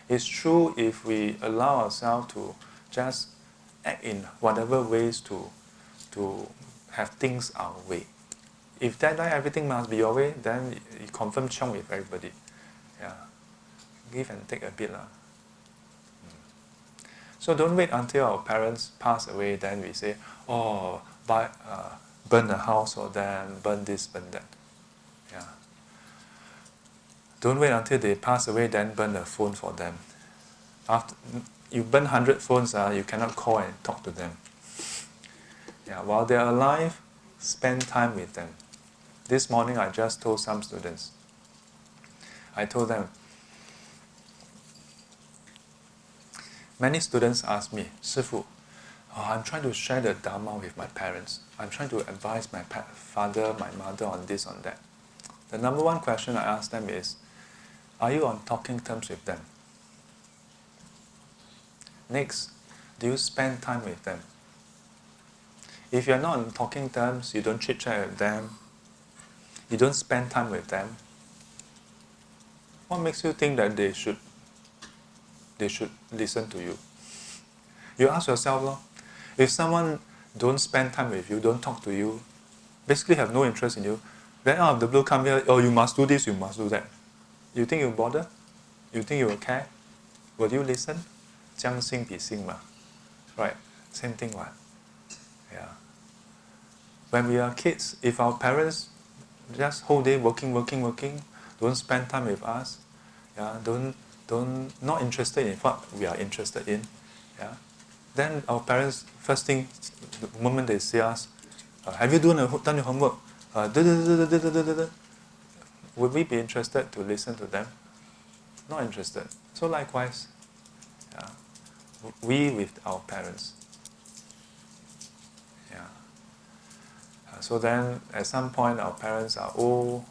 A: It's true if we allow ourselves to just act in whatever ways to have things our way. If that day everything must be your way, then you confirm chung with everybody. Yeah, give and take a bit lah. So don't wait until our parents pass away, then we say, burn the house for them, burn this, burn that. Yeah. Don't wait until they pass away, then burn the phone for them. After you burn 100 phones, you cannot call and talk to them. Yeah, while they are alive, spend time with them. This morning I just told some students, I told them, many students ask me, 师父, I'm trying to share the Dharma with my parents. I'm trying to advise my father, my mother on this, on that. The number one question I ask them is, are you on talking terms with them? Next, do you spend time with them? If you're not on talking terms, you don't chit-chat with them, you don't spend time with them, what makes you think that they should listen to you? You ask yourself, if someone don't spend time with you, don't talk to you, basically have no interest in you, then out of the blue come here, you must do this, you must do that. You think you'll bother? You think you will care? Will you listen? 将心比心嘛. Right, same thing what? Yeah. When we are kids, if our parents just whole day working, don't spend time with us, yeah, not interested in what we are interested in, yeah, then our parents, first thing, the moment they see us, have you done your homework? Would we be interested to listen to them? Not interested. So likewise, yeah, we with our parents. Yeah. So then at some point our parents are old,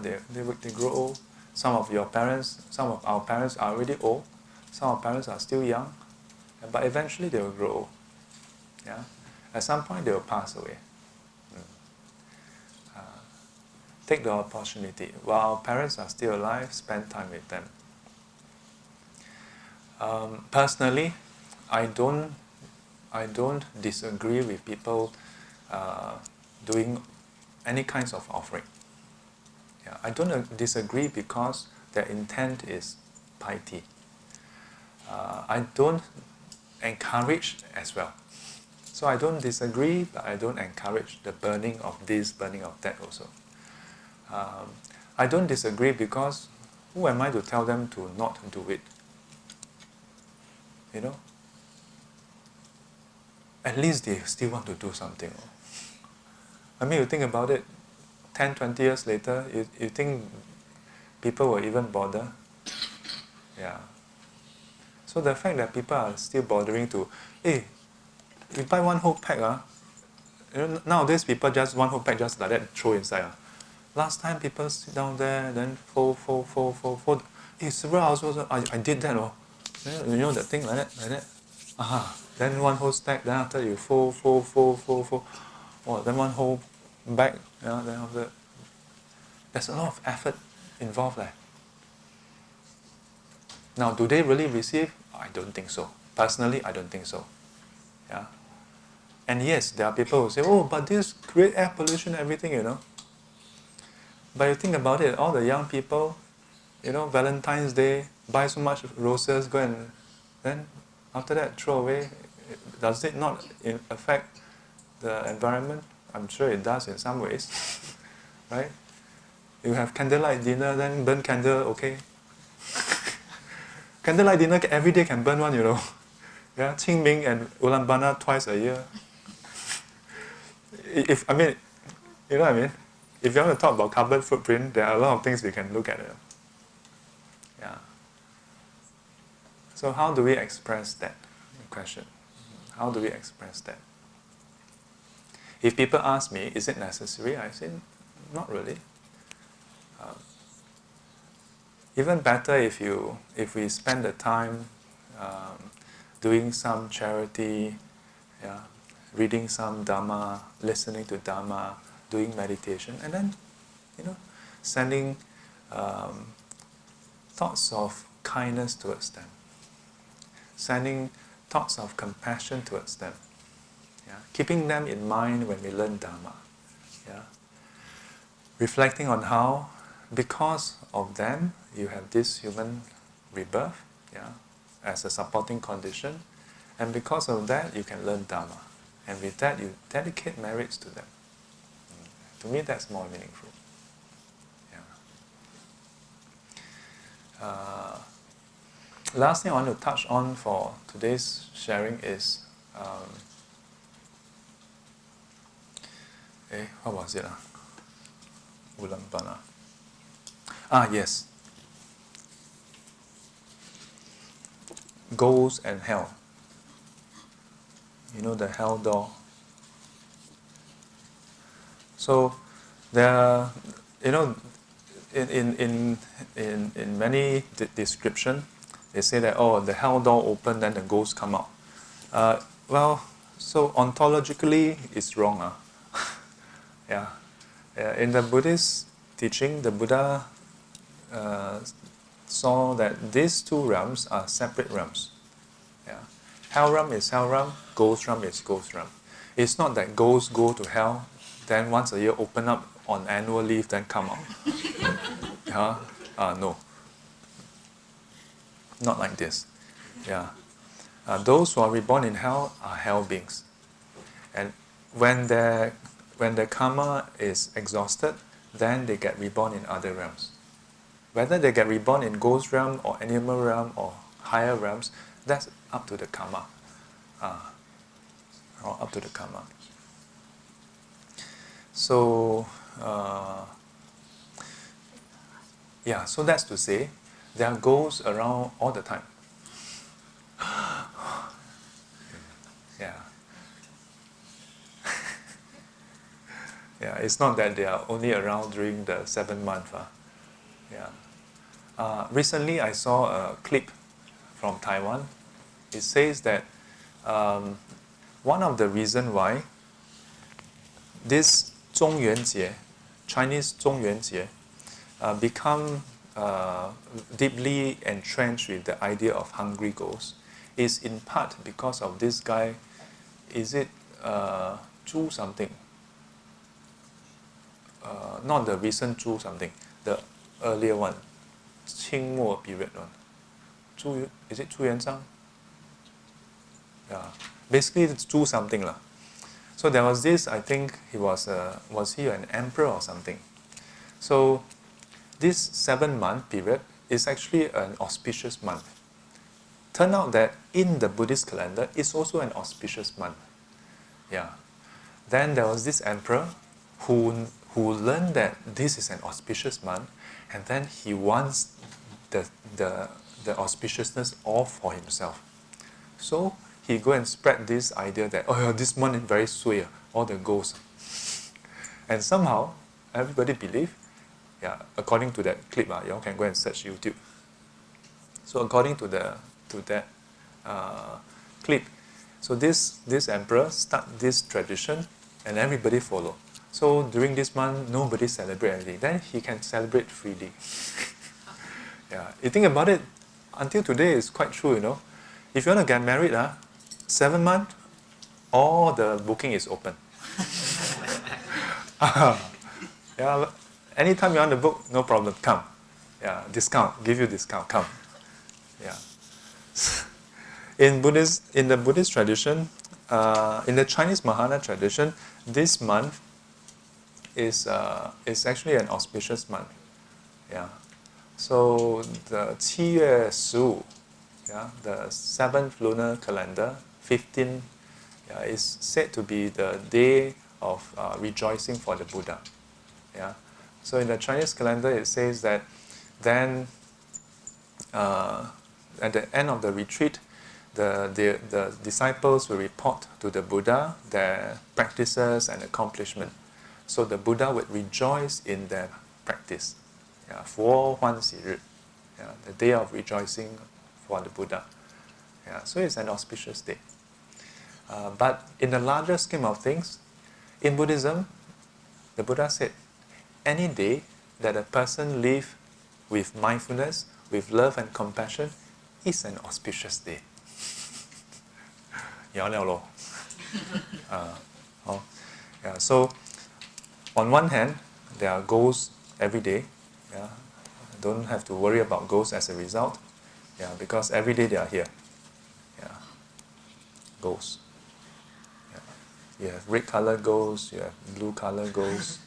A: they grow old. Some of our parents are already old, some of our parents are still young, but eventually they will grow old. Yeah? At some point they will pass away. Take the opportunity. While our parents are still alive, spend time with them. Personally, I don't disagree with people doing any kinds of offering. Yeah, I don't disagree because their intent is piety. I don't encourage as well. So I don't disagree, but I don't encourage the burning of this, burning of that also. I don't disagree because who am I to tell them to not do it? You know? At least they still want to do something. I mean, you think about it, 10, 20 years later, you think people will even bother? Yeah. So the fact that people are still bothering to, hey, you buy one whole pack, nowadays people just one whole pack just like that throw inside. Last time people sit down there, then fold. Hey, several hours also, I did that. You know that thing like that. Then one whole stack, then after you fold. Then one whole bag, then after that. There's a lot of effort involved there. Now, do they really receive? I don't think so. Personally, I don't think so. Yeah. And yes, there are people who say, oh, but this create air pollution, everything, But you think about it, all the young people, Valentine's Day, buy so much roses, go and then after that throw away. Does it not affect the environment? I'm sure it does in some ways, right? You have candlelight dinner, then burn candle, okay? Candlelight dinner every day can burn one, Yeah, Qingming and Ullambana twice a year. If you know what I mean? If you want to talk about carbon footprint, there are a lot of things we can look at. Yeah. So how do we express that question? How do we express that? If people ask me, is it necessary? I say, not really. Even better if we spend the time doing some charity, reading some Dhamma, listening to Dhamma, doing meditation, and then, sending thoughts of kindness towards them, sending thoughts of compassion towards them, keeping them in mind when we learn Dhamma, reflecting on how, because of them, you have this human rebirth, as a supporting condition, and because of that, you can learn Dhamma, and with that, you dedicate merits to them. To me, that's more meaningful. Last thing I want to touch on for today's sharing is, what was it? Ullambana. Yes. Ghosts and hell. The hell door. So there are, in many description, they say that the hell door open, then the ghosts come out. So ontologically, it's wrong. In the Buddhist teaching, the Buddha saw that these two realms are separate realms. Hell realm is hell realm, ghost realm is ghost realm. It's not that ghosts go to hell, then once a year open up on annual leave, then come out. No. Not like this. Those who are reborn in hell are hell beings. And when their karma is exhausted, then they get reborn in other realms. Whether they get reborn in ghost realm or animal realm or higher realms, that's up to the karma. Or up to the karma. So, so that's to say, there are ghosts around all the time. Yeah, it's not that they are only around during the 7 month. Yeah. Recently, I saw a clip from Taiwan. It says that one of the reasons why this 中元节, Chinese 中元节, become deeply entrenched with the idea of hungry ghosts is in part because of this guy, is it Zhu something? Not the recent Zhu something, the earlier one, 清末 period one. Is it Zhu Yuanzhang? Yeah, basically it's Zhu something lah. So there was this, I think he was he an emperor or something? So this 7 month period is actually an auspicious month. Turn out that in the Buddhist calendar, it's also an auspicious month. Yeah. Then there was this emperor who learned that this is an auspicious month, and then he wants the auspiciousness all for himself. So he go and spread this idea that, oh yeah, this month is very sway, all the ghosts. And somehow everybody believe, yeah, according to that clip, you all can go and search YouTube. So according to that clip, so this emperor start this tradition and everybody follow. So during this month, nobody celebrate anything. Then he can celebrate freely. Yeah, you think about it, until today it's quite true, you know. If you want to get married, 7 months, all the booking is open. Yeah, anytime you want to book, no problem, come. Yeah, discount, give you discount, come. Yeah. In the Buddhist tradition, in the Chinese Mahayana tradition, this month is actually an auspicious month. Yeah. So the 7月15, yeah, the 7th lunar calendar, 15, yeah, is said to be the day of rejoicing for the Buddha. Yeah. So in the Chinese calendar, it says that then at the end of the retreat, the disciples will report to the Buddha their practices and accomplishment. So the Buddha would rejoice in their practice. Yeah, 佛欢喜日, yeah, the day of rejoicing for the Buddha. Yeah, so it's an auspicious day. But in the larger scheme of things, in Buddhism, the Buddha said, any day that a person lives with mindfulness, with love and compassion, is an auspicious day. Yeah, so on one hand, there are goals every day. Yeah, don't have to worry about goals as a result. Yeah, because every day they are here. Yeah, goals. Yeah. You have red color goals, you have blue color goals.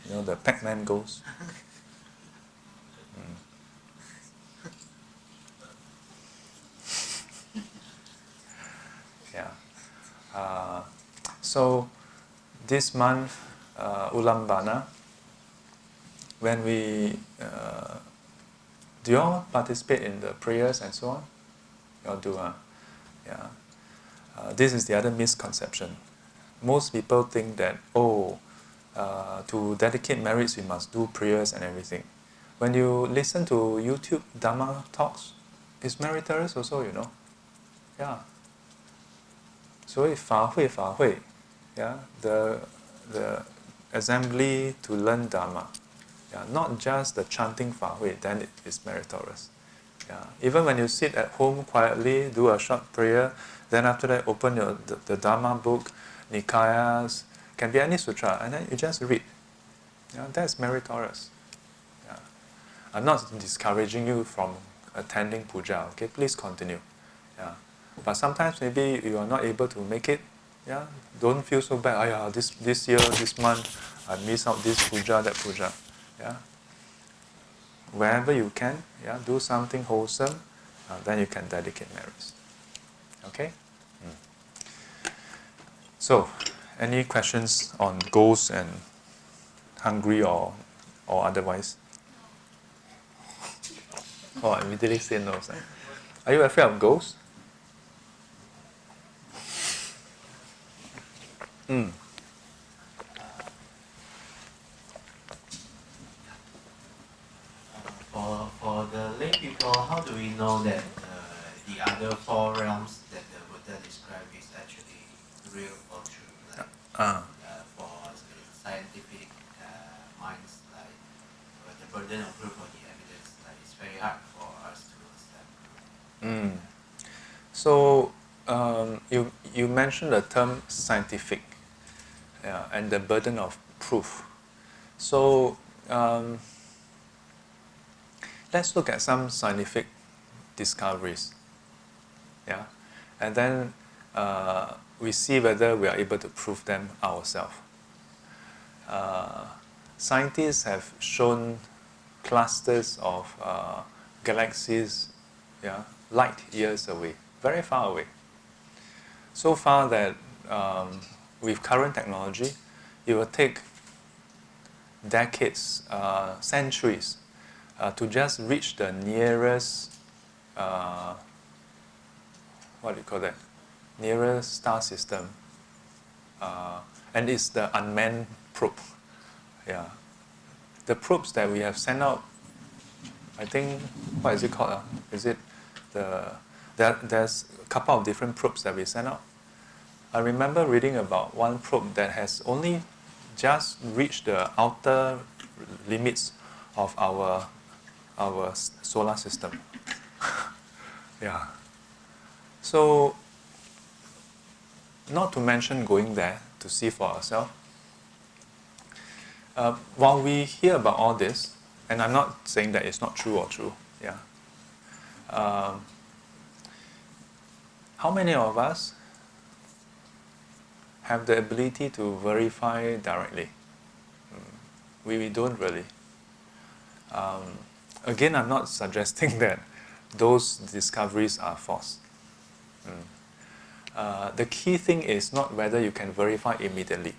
A: You know the Pac-Man goals. Yeah. So this month, Ullambana, when we do you all participate in the prayers and so on? You all do, yeah. This is the other misconception. Most people think that, to dedicate merits, we must do prayers and everything. When you listen to YouTube Dhamma talks, it's meritorious also, you know. Yeah. So 法会, yeah, the assembly to learn Dhamma. Yeah, not just the chanting 法会, then it is meritorious. Yeah. Even when you sit at home quietly, do a short prayer, then after that open the Dhamma book, Nikayas, can be any sutra, and then you just read. Yeah, that's meritorious. Yeah. I'm not discouraging you from attending puja, okay? Please continue. Yeah. But sometimes maybe you are not able to make it. Yeah, don't feel so bad. This year, this month, I miss out this puja, that puja. Yeah. Wherever you can, yeah, do something wholesome, then you can dedicate merits. Okay? So, any questions on goals and hungry or otherwise? Oh, I immediately say no. Are you afraid of ghosts? Mm.
C: For the lay people, how do we know that the other four realms that the Buddha described is actually real or true? Like for scientific minds, like the burden of proof or the evidence, like it's very hard for us to accept.
A: So you mentioned the term scientific, and the burden of proof. So let's look at some scientific discoveries, and then we see whether we are able to prove them ourselves. Scientists have shown clusters of galaxies, light years away, very far away. So far that with current technology, it will take decades, centuries, to just reach the nearest, what do you call that? Nearest star system, and it's the unmanned probe. Yeah, the probes that we have sent out, I think, what is it called? Is it there's a couple of different probes that we sent out. I remember reading about one probe that has only just reached the outer limits of our solar system. Yeah. So, not to mention going there to see for ourselves. While we hear about all this, and I'm not saying that it's not true or true, how many of us have the ability to verify directly? We don't really. Again, I'm not suggesting that those discoveries are false. The key thing is not whether you can verify immediately,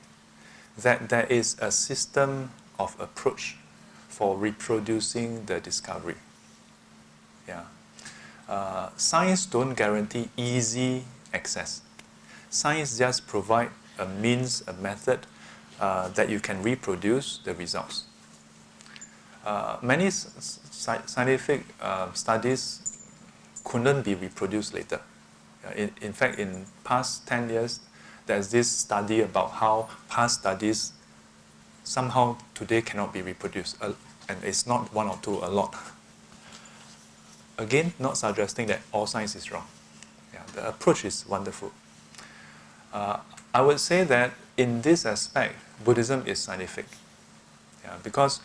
A: that there is a system of approach for reproducing the discovery. Science don't guarantee easy access. Science just provide a means, a method that you can reproduce the results. Many scientific studies couldn't be reproduced later. In fact, in past 10 years, there's this study about how past studies somehow today cannot be reproduced. And it's not one or two, a lot. Again, not suggesting that all science is wrong. The approach is wonderful. I would say that in this aspect, Buddhism is scientific. Because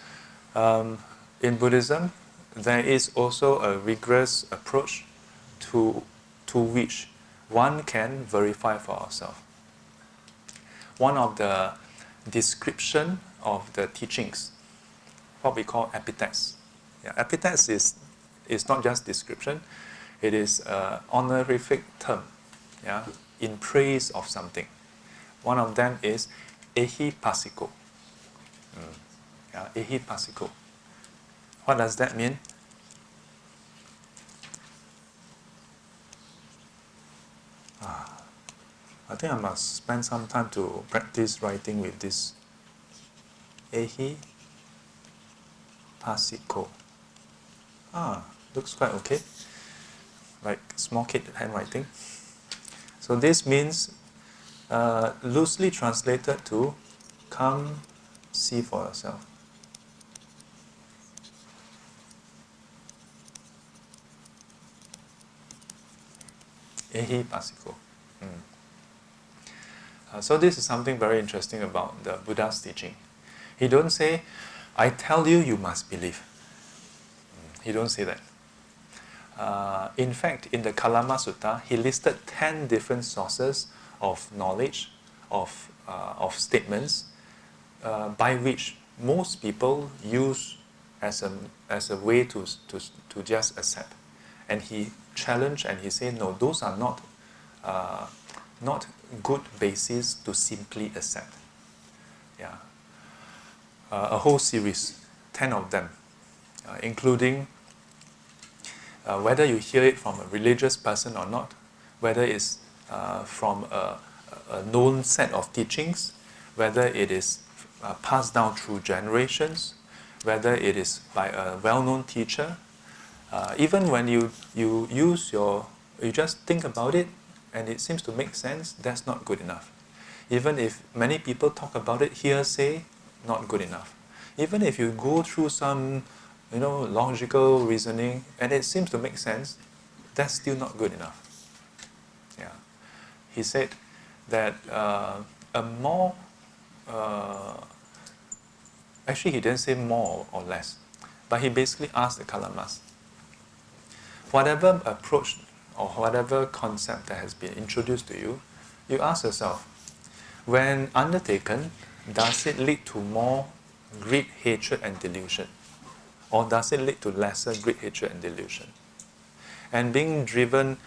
A: in Buddhism, there is also a rigorous approach to which one can verify for ourselves. One of the description of the teachings, what we call epithets. Epithets is not just description, it is an honorific term, in praise of something. One of them is ehi passiko. Ehi passiko. What does that mean? I think I must spend some time to practice writing with this. Ehi passiko. Looks quite okay. Like small kid handwriting. So this means, loosely translated to, come see for yourself. Ehi passiko. So this is something very interesting about the Buddha's teaching. He don't say, I tell you, you must believe. He don't say that. In fact, in the Kalama Sutta, he listed 10 different sources of knowledge, of statements, by which most people use as a way to just accept. And he challenged and he said, no, those are not good basis to simply accept. A whole series, 10 of them, including whether you hear it from a religious person or not, whether it's from a a known set of teachings, whether it is passed down through generations, whether it is by a well-known teacher. Even when you just think about it and it seems to make sense, that's not good enough. Even if many people talk about it, hearsay, not good enough. Even if you go through some, logical reasoning and it seems to make sense, that's still not good enough. Yeah, he said that a more, actually he didn't say more or less, but he basically asked the Kalamas, whatever approach or whatever concept that has been introduced to you, you ask yourself, when undertaken, does it lead to more greed, hatred and delusion? Or does it lead to lesser greed, hatred and delusion? And being driven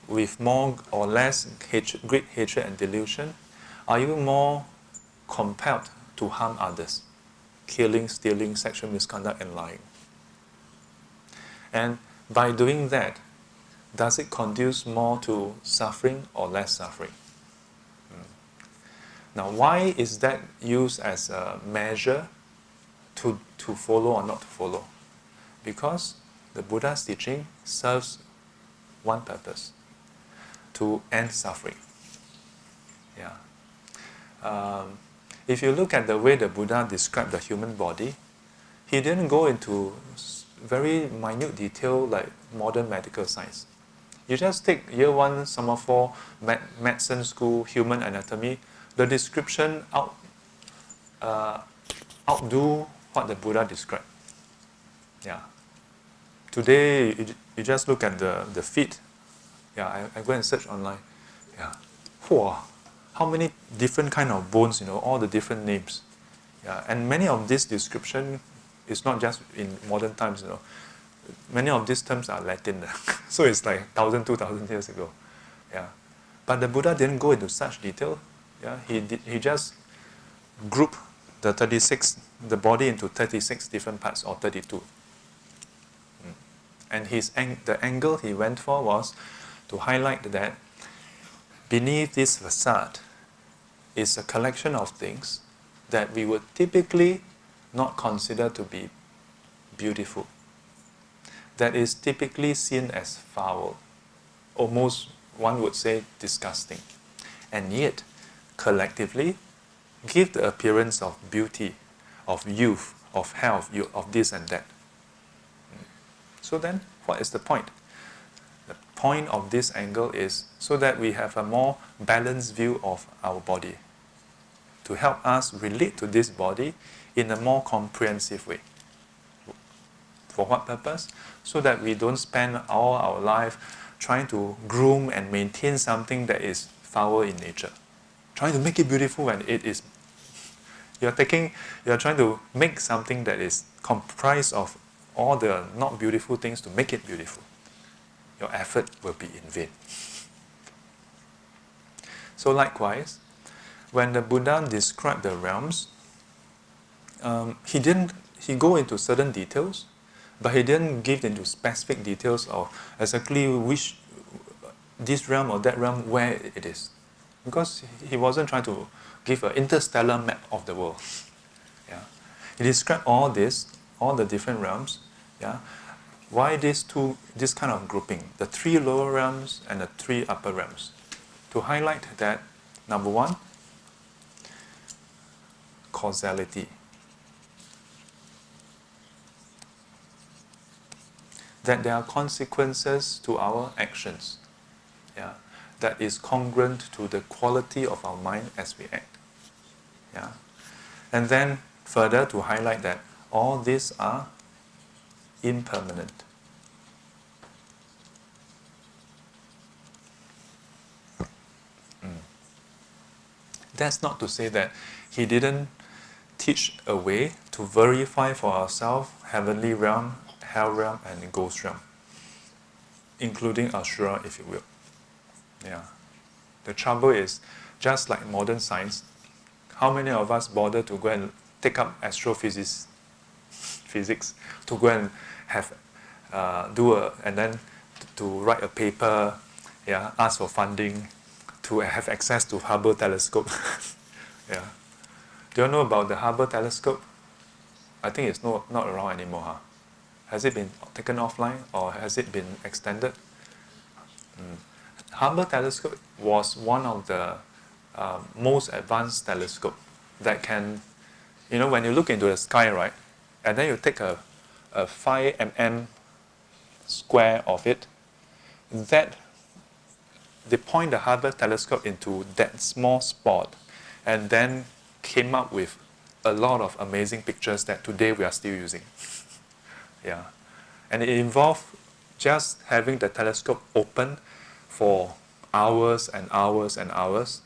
A: with more or less greed, hatred and delusion, are you more compelled to harm others? Killing, stealing, sexual misconduct and lying. And by doing that, does it conduce more to suffering or less suffering? Now, why is that used as a measure to follow or not to follow? Because the Buddha's teaching serves one purpose, to end suffering. Yeah. If you look at the way the Buddha described the human body, he didn't go into very minute detail like modern medical science. You just take year 1, summer 4, medicine school, human anatomy, the description outdo what the Buddha described. Yeah. Today, you just look at the feet. Yeah, I go and search online. Yeah. Whoa, how many different kind of bones, all the different names. Yeah, and many of this description is not just in modern times, Many of these terms are Latin. So it's like 1,000, 2,000 years ago. Yeah. But the Buddha didn't go into such detail. Yeah, he just grouped the body into 36 different parts, or 32. And the angle he went for was to highlight that beneath this facade is a collection of things that we would typically not consider to be beautiful, that is typically seen as foul, almost one would say disgusting, and yet collectively give the appearance of beauty, of youth, of health, of this and that. So then, what is the point? The point of this angle is so that we have a more balanced view of our body, to help us relate to this body in a more comprehensive way. For what purpose? So that we don't spend all our life trying to groom and maintain something that is foul in nature, trying to make it beautiful when it is. You're trying to make something that is comprised of all the not beautiful things to make it beautiful. Your effort will be in vain. So likewise, when the Buddha described the realms, he go into certain details, but he didn't give into specific details of exactly which this realm or that realm where it is, because he wasn't trying to give an interstellar map of the world. Yeah, he described all the different realms. Yeah, why this kind of grouping, the 3 lower realms and the 3 upper realms, to highlight that number 1, causality. That there are consequences to our actions, yeah, that is congruent to the quality of our mind as we act. Yeah. And then further to highlight that all these are impermanent. That's not to say that he didn't teach a way to verify for ourselves heavenly realm, hell realm and ghost realm, including Ashura, if you will. Yeah. The trouble is, just like modern science, how many of us bother to go and take up astrophysics, to go and have and then to write a paper, yeah, ask for funding, to have access to Hubble telescope. Yeah. Do you know about the Hubble telescope? I think it's not around anymore. Huh? Has it been taken offline or has it been extended? Hubble telescope was one of the most advanced telescope that can, when you look into the sky, right, and then you take a 5 mm square of it, that they point the Hubble telescope into that small spot and then came up with a lot of amazing pictures that today we are still using. Yeah. And it involved just having the telescope open for hours and hours and hours,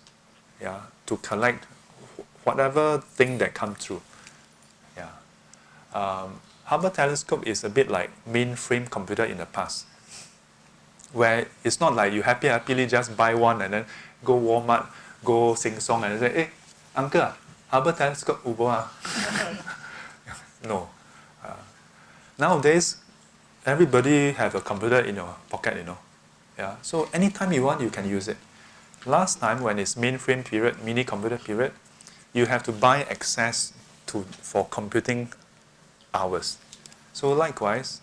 A: yeah, to collect whatever thing that come through. Yeah. Hubble telescope is a bit like mainframe computer in the past, where it's not like you happily just buy one and then go Walmart, go sing song and say, hey, uncle, Hubble telescope ubo ah. No. Nowadays, everybody have a computer in your pocket, Yeah. So anytime you want, you can use it. Last time, when it's mainframe period, mini computer period, you have to buy access for computing hours. So likewise,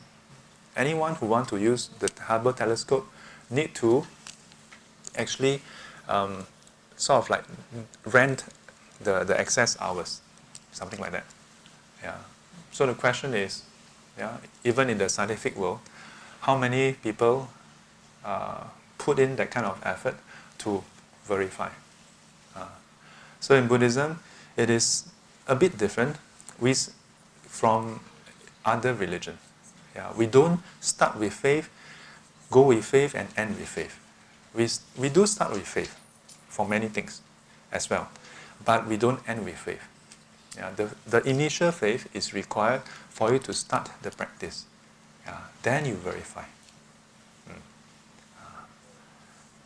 A: anyone who want to use the Hubble telescope need to actually sort of like rent the access hours, something like that. Yeah. So the question is, yeah, even in the scientific world, how many people put in that kind of effort to verify? So in Buddhism, it is a bit different from other religion. Yeah, we don't start with faith, go with faith, and end with faith. We do start with faith for many things as well, but we don't end with faith. Yeah, the initial faith is required for you to start the practice. Yeah, then you verify.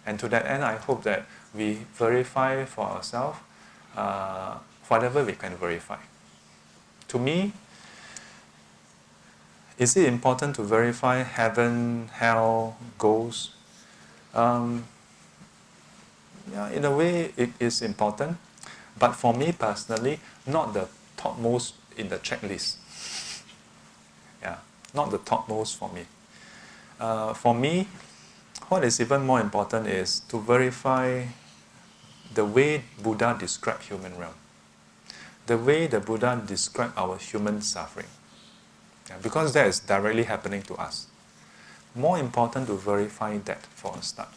A: And to that end, I hope that we verify for ourselves whatever we can verify. To me, is it important to verify heaven, hell, ghosts? Yeah, in a way, it is important. But for me personally, not the topmost in the checklist. Yeah, not the topmost for me. For me, what is even more important is to verify the way Buddha described human realm. The way the Buddha described our human suffering. Yeah, because that is directly happening to us. More important to verify that for a start.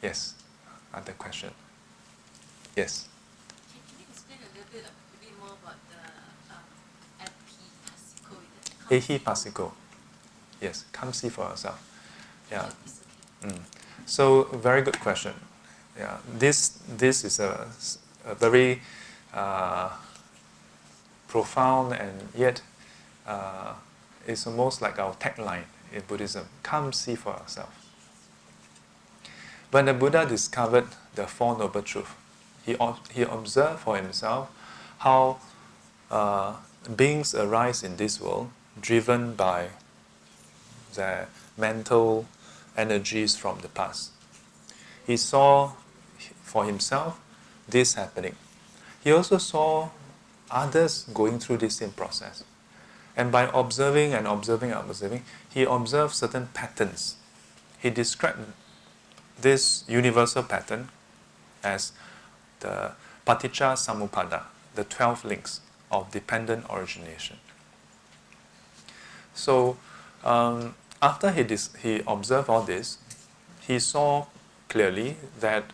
A: Yes, other question. Yes.
B: Can you explain a little bit more about the
A: Ehi-Passiko. Yes, come see for yourself. Yeah. So, very good question. Yeah, this is a very profound and yet it's almost like our tagline in Buddhism. Come see for yourself. When the Buddha discovered the Four Noble Truths, he observed for himself how beings arise in this world driven by their mental energies from the past. He saw for himself this happening. He also saw others going through this same process. And by observing and observing and observing, he observed certain patterns. He described this universal pattern as the Paticca Samuppada, the 12 links of dependent origination. So, after he observed all this, he saw clearly that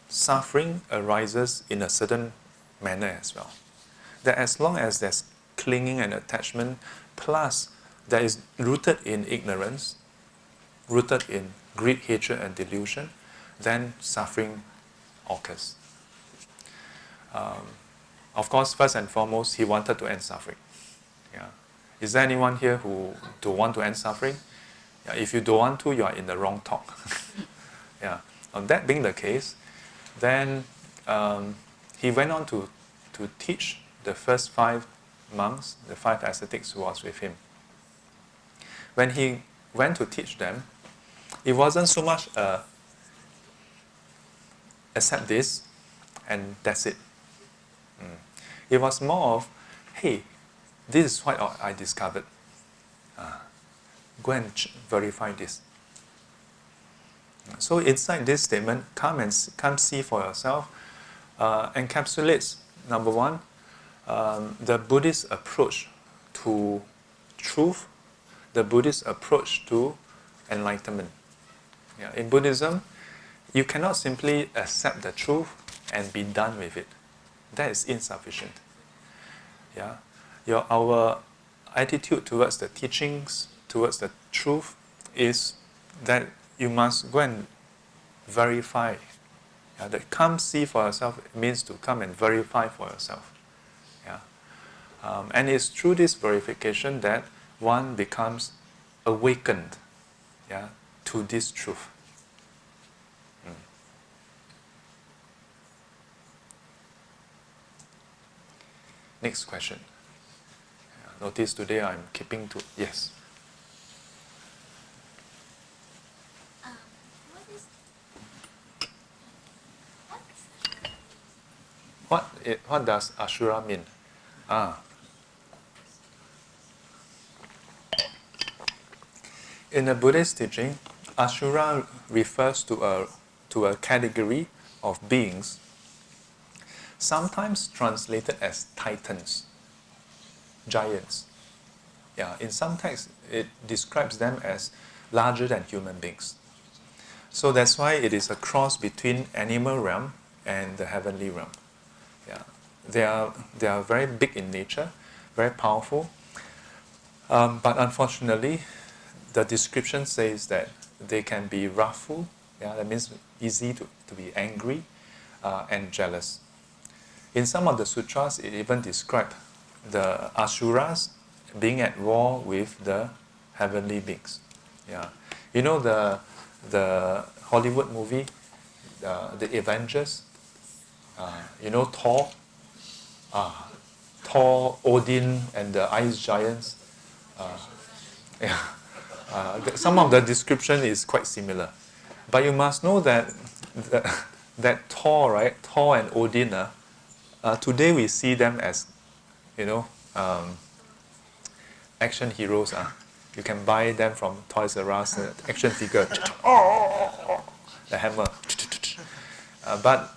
A: suffering arises in a certain manner as well. That as long as there's clinging and attachment, plus that is rooted in ignorance, rooted in greed, hatred, and delusion, then suffering occurs. Of course, first and foremost, he wanted to end suffering. Yeah. Is there anyone here who don't want to end suffering? Yeah, if you don't want to, you are in the wrong talk. Yeah. That being the case, then he went on to teach the first 5 monks, the 5 ascetics who was with him. When he went to teach them, it wasn't so much accept this and that's it. It was more of, hey, this is what I discovered. Go and verify this. So inside this statement, come see for yourself, encapsulates, number one, the Buddhist approach to truth, the Buddhist approach to enlightenment. Yeah, in Buddhism, you cannot simply accept the truth and be done with it. That is insufficient. Yeah, our attitude towards the teachings, towards the truth, is that you must go and verify. Yeah, that come see for yourself means to come and verify for yourself. Yeah, and it's through this verification that one becomes awakened, yeah, to this truth. Next question. Notice today I'm keeping to yes. What does Ashura mean? In the Buddhist teaching, Ashura refers to a category of beings, sometimes translated as titans, giants. Yeah, in some texts it describes them as larger than human beings. So that's why it is a cross between animal realm and the heavenly realm. Yeah, they are very big in nature, very powerful. But unfortunately, the description says that they can be wrathful. Yeah, that means easy to be angry and jealous. In some of the sutras, it even describes the asuras being at war with the heavenly beings. Yeah, you know the Hollywood movie, the Avengers. You know Thor, Odin, and the ice giants. Yeah, some of the description is quite similar, but you must know that Thor, right? Thor and Odin. Today we see them as, action heroes. You can buy them from Toys R Us, action figure, the hammer. But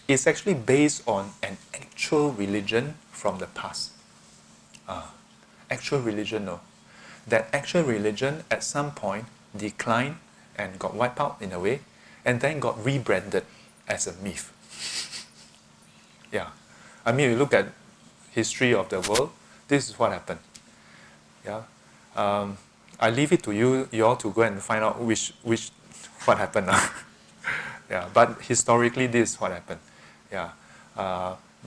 A: it's actually based on an actual religion from the past. Actual religion, no. That actual religion at some point declined and got wiped out in a way, and then got rebranded as a myth. Yeah, I mean, you look at history of the world, this is what happened. Yeah, I leave it to you all to go and find out what happened. Yeah, but historically, this is what happened. Yeah,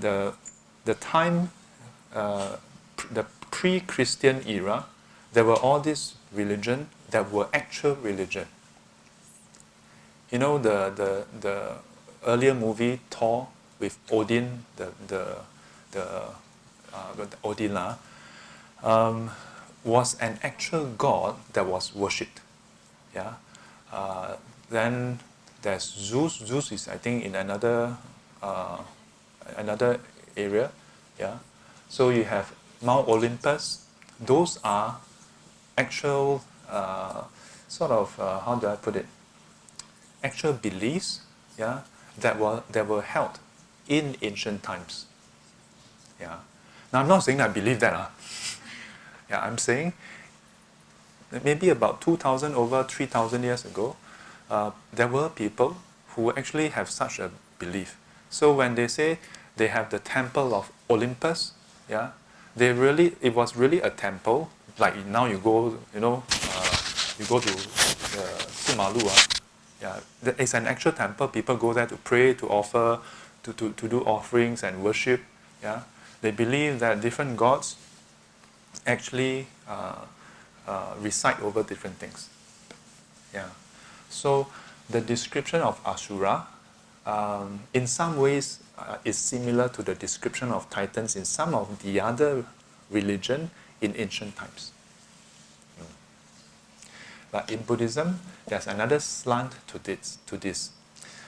A: the time, the pre-Christian era, there were all these religion that were actual religion. You know the earlier movie Thor with Odin, the Odin was an actual god that was worshipped. Yeah, then there's Zeus. Zeus is, I think, in another area. Yeah, so you have Mount Olympus. Those are actual how do I put it? Actual beliefs. Yeah, that were held in ancient times. Yeah. Now I'm not saying I believe that. Yeah, I'm saying that maybe about 2,000 over 3,000 years ago, there were people who actually have such a belief. So when they say they have the temple of Olympus, yeah, it was really a temple. Like now you go, you go to Simalu, yeah, it's an actual temple. People go there to pray, to offer, to do offerings and worship. Yeah, they believe that different gods actually reside over different things. Yeah, so the description of Asura, in some ways, is similar to the description of Titans in some of the other religion in ancient times. But in Buddhism, there's another slant to this.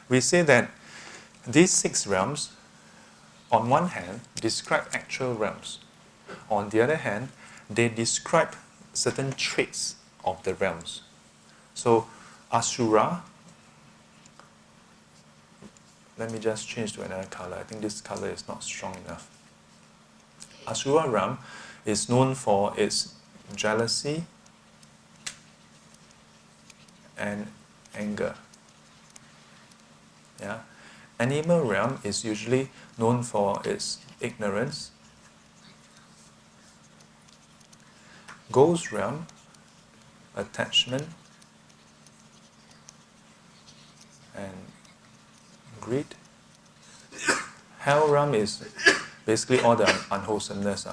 A: We say that these 6 realms, on one hand, describe actual realms. On the other hand, they describe certain traits of the realms. So, Asura, let me just change to another color. I think this color is not strong enough. Asura realm is known for its jealousy and anger. Yeah? Animal realm is usually known for its ignorance. Ghost realm, attachment and greed. Hell realm is basically all the unwholesomeness.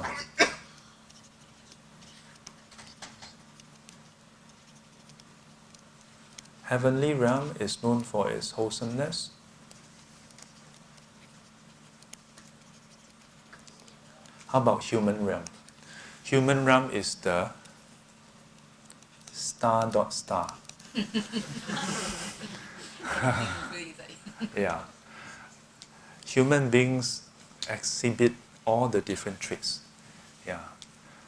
A: Heavenly realm is known for its wholesomeness. How about human realm? Human realm is the star. Yeah. Human beings exhibit all the different traits. Yeah.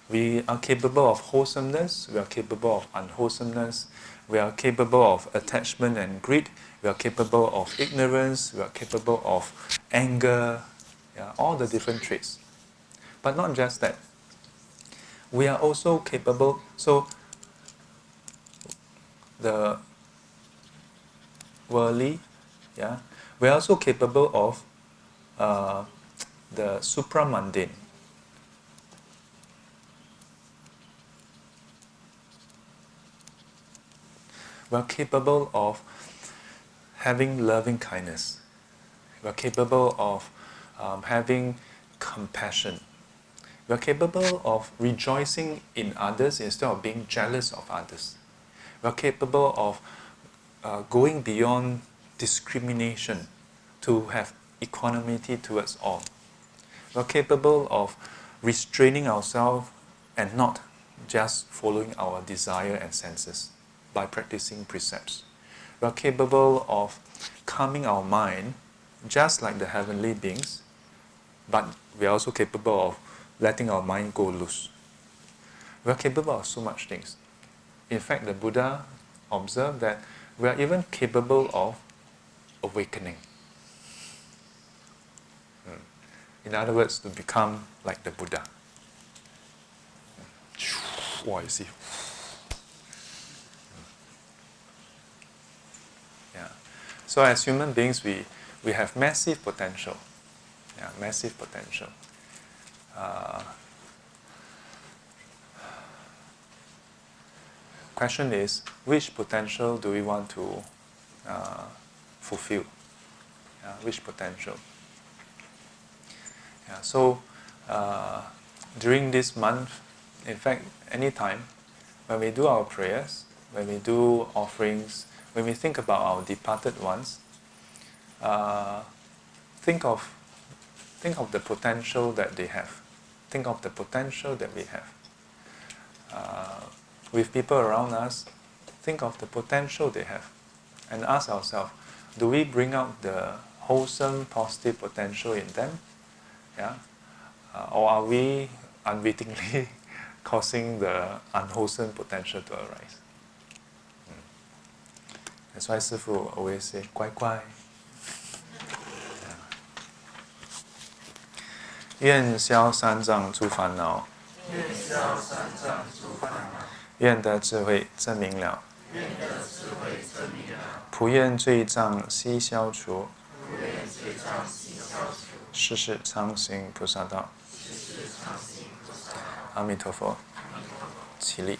A: We are capable of wholesomeness, we are capable of unwholesomeness, we are capable of attachment and greed, we are capable of ignorance, we are capable of anger, yeah, all the different traits. But not just that. We are also capable, so the worldly, yeah, we are also capable of the supramundane. We are capable of having loving kindness. We are capable of having compassion. We are capable of rejoicing in others instead of being jealous of others. We are capable of going beyond discrimination to have equanimity towards all. We are capable of restraining ourselves and not just following our desire and senses by practicing precepts. We are capable of calming our mind just like the heavenly beings, but we are also capable of letting our mind go loose. We are capable of so much things. In fact, the Buddha observed that we are even capable of awakening. In other words, to become like the Buddha. Wow, you see. Yeah. So as human beings, we have massive potential. Yeah, massive potential. Question is, which potential do we want to fulfill? Which potential? Yeah, so during this month, in fact, anytime, when we do our prayers, when we do offerings, when we think about our departed ones, think of the potential that they have. Think of the potential that we have. With people around us, think of the potential they have. And ask ourselves, do we bring out the wholesome, positive potential in them? Yeah? Or are we unwittingly causing the unwholesome potential to arise? That's why Sifu always say, 乖乖. 愿消三障诸烦恼，愿得智慧真明了，普愿罪障悉消除，世世常行菩萨道。阿弥陀佛，起立。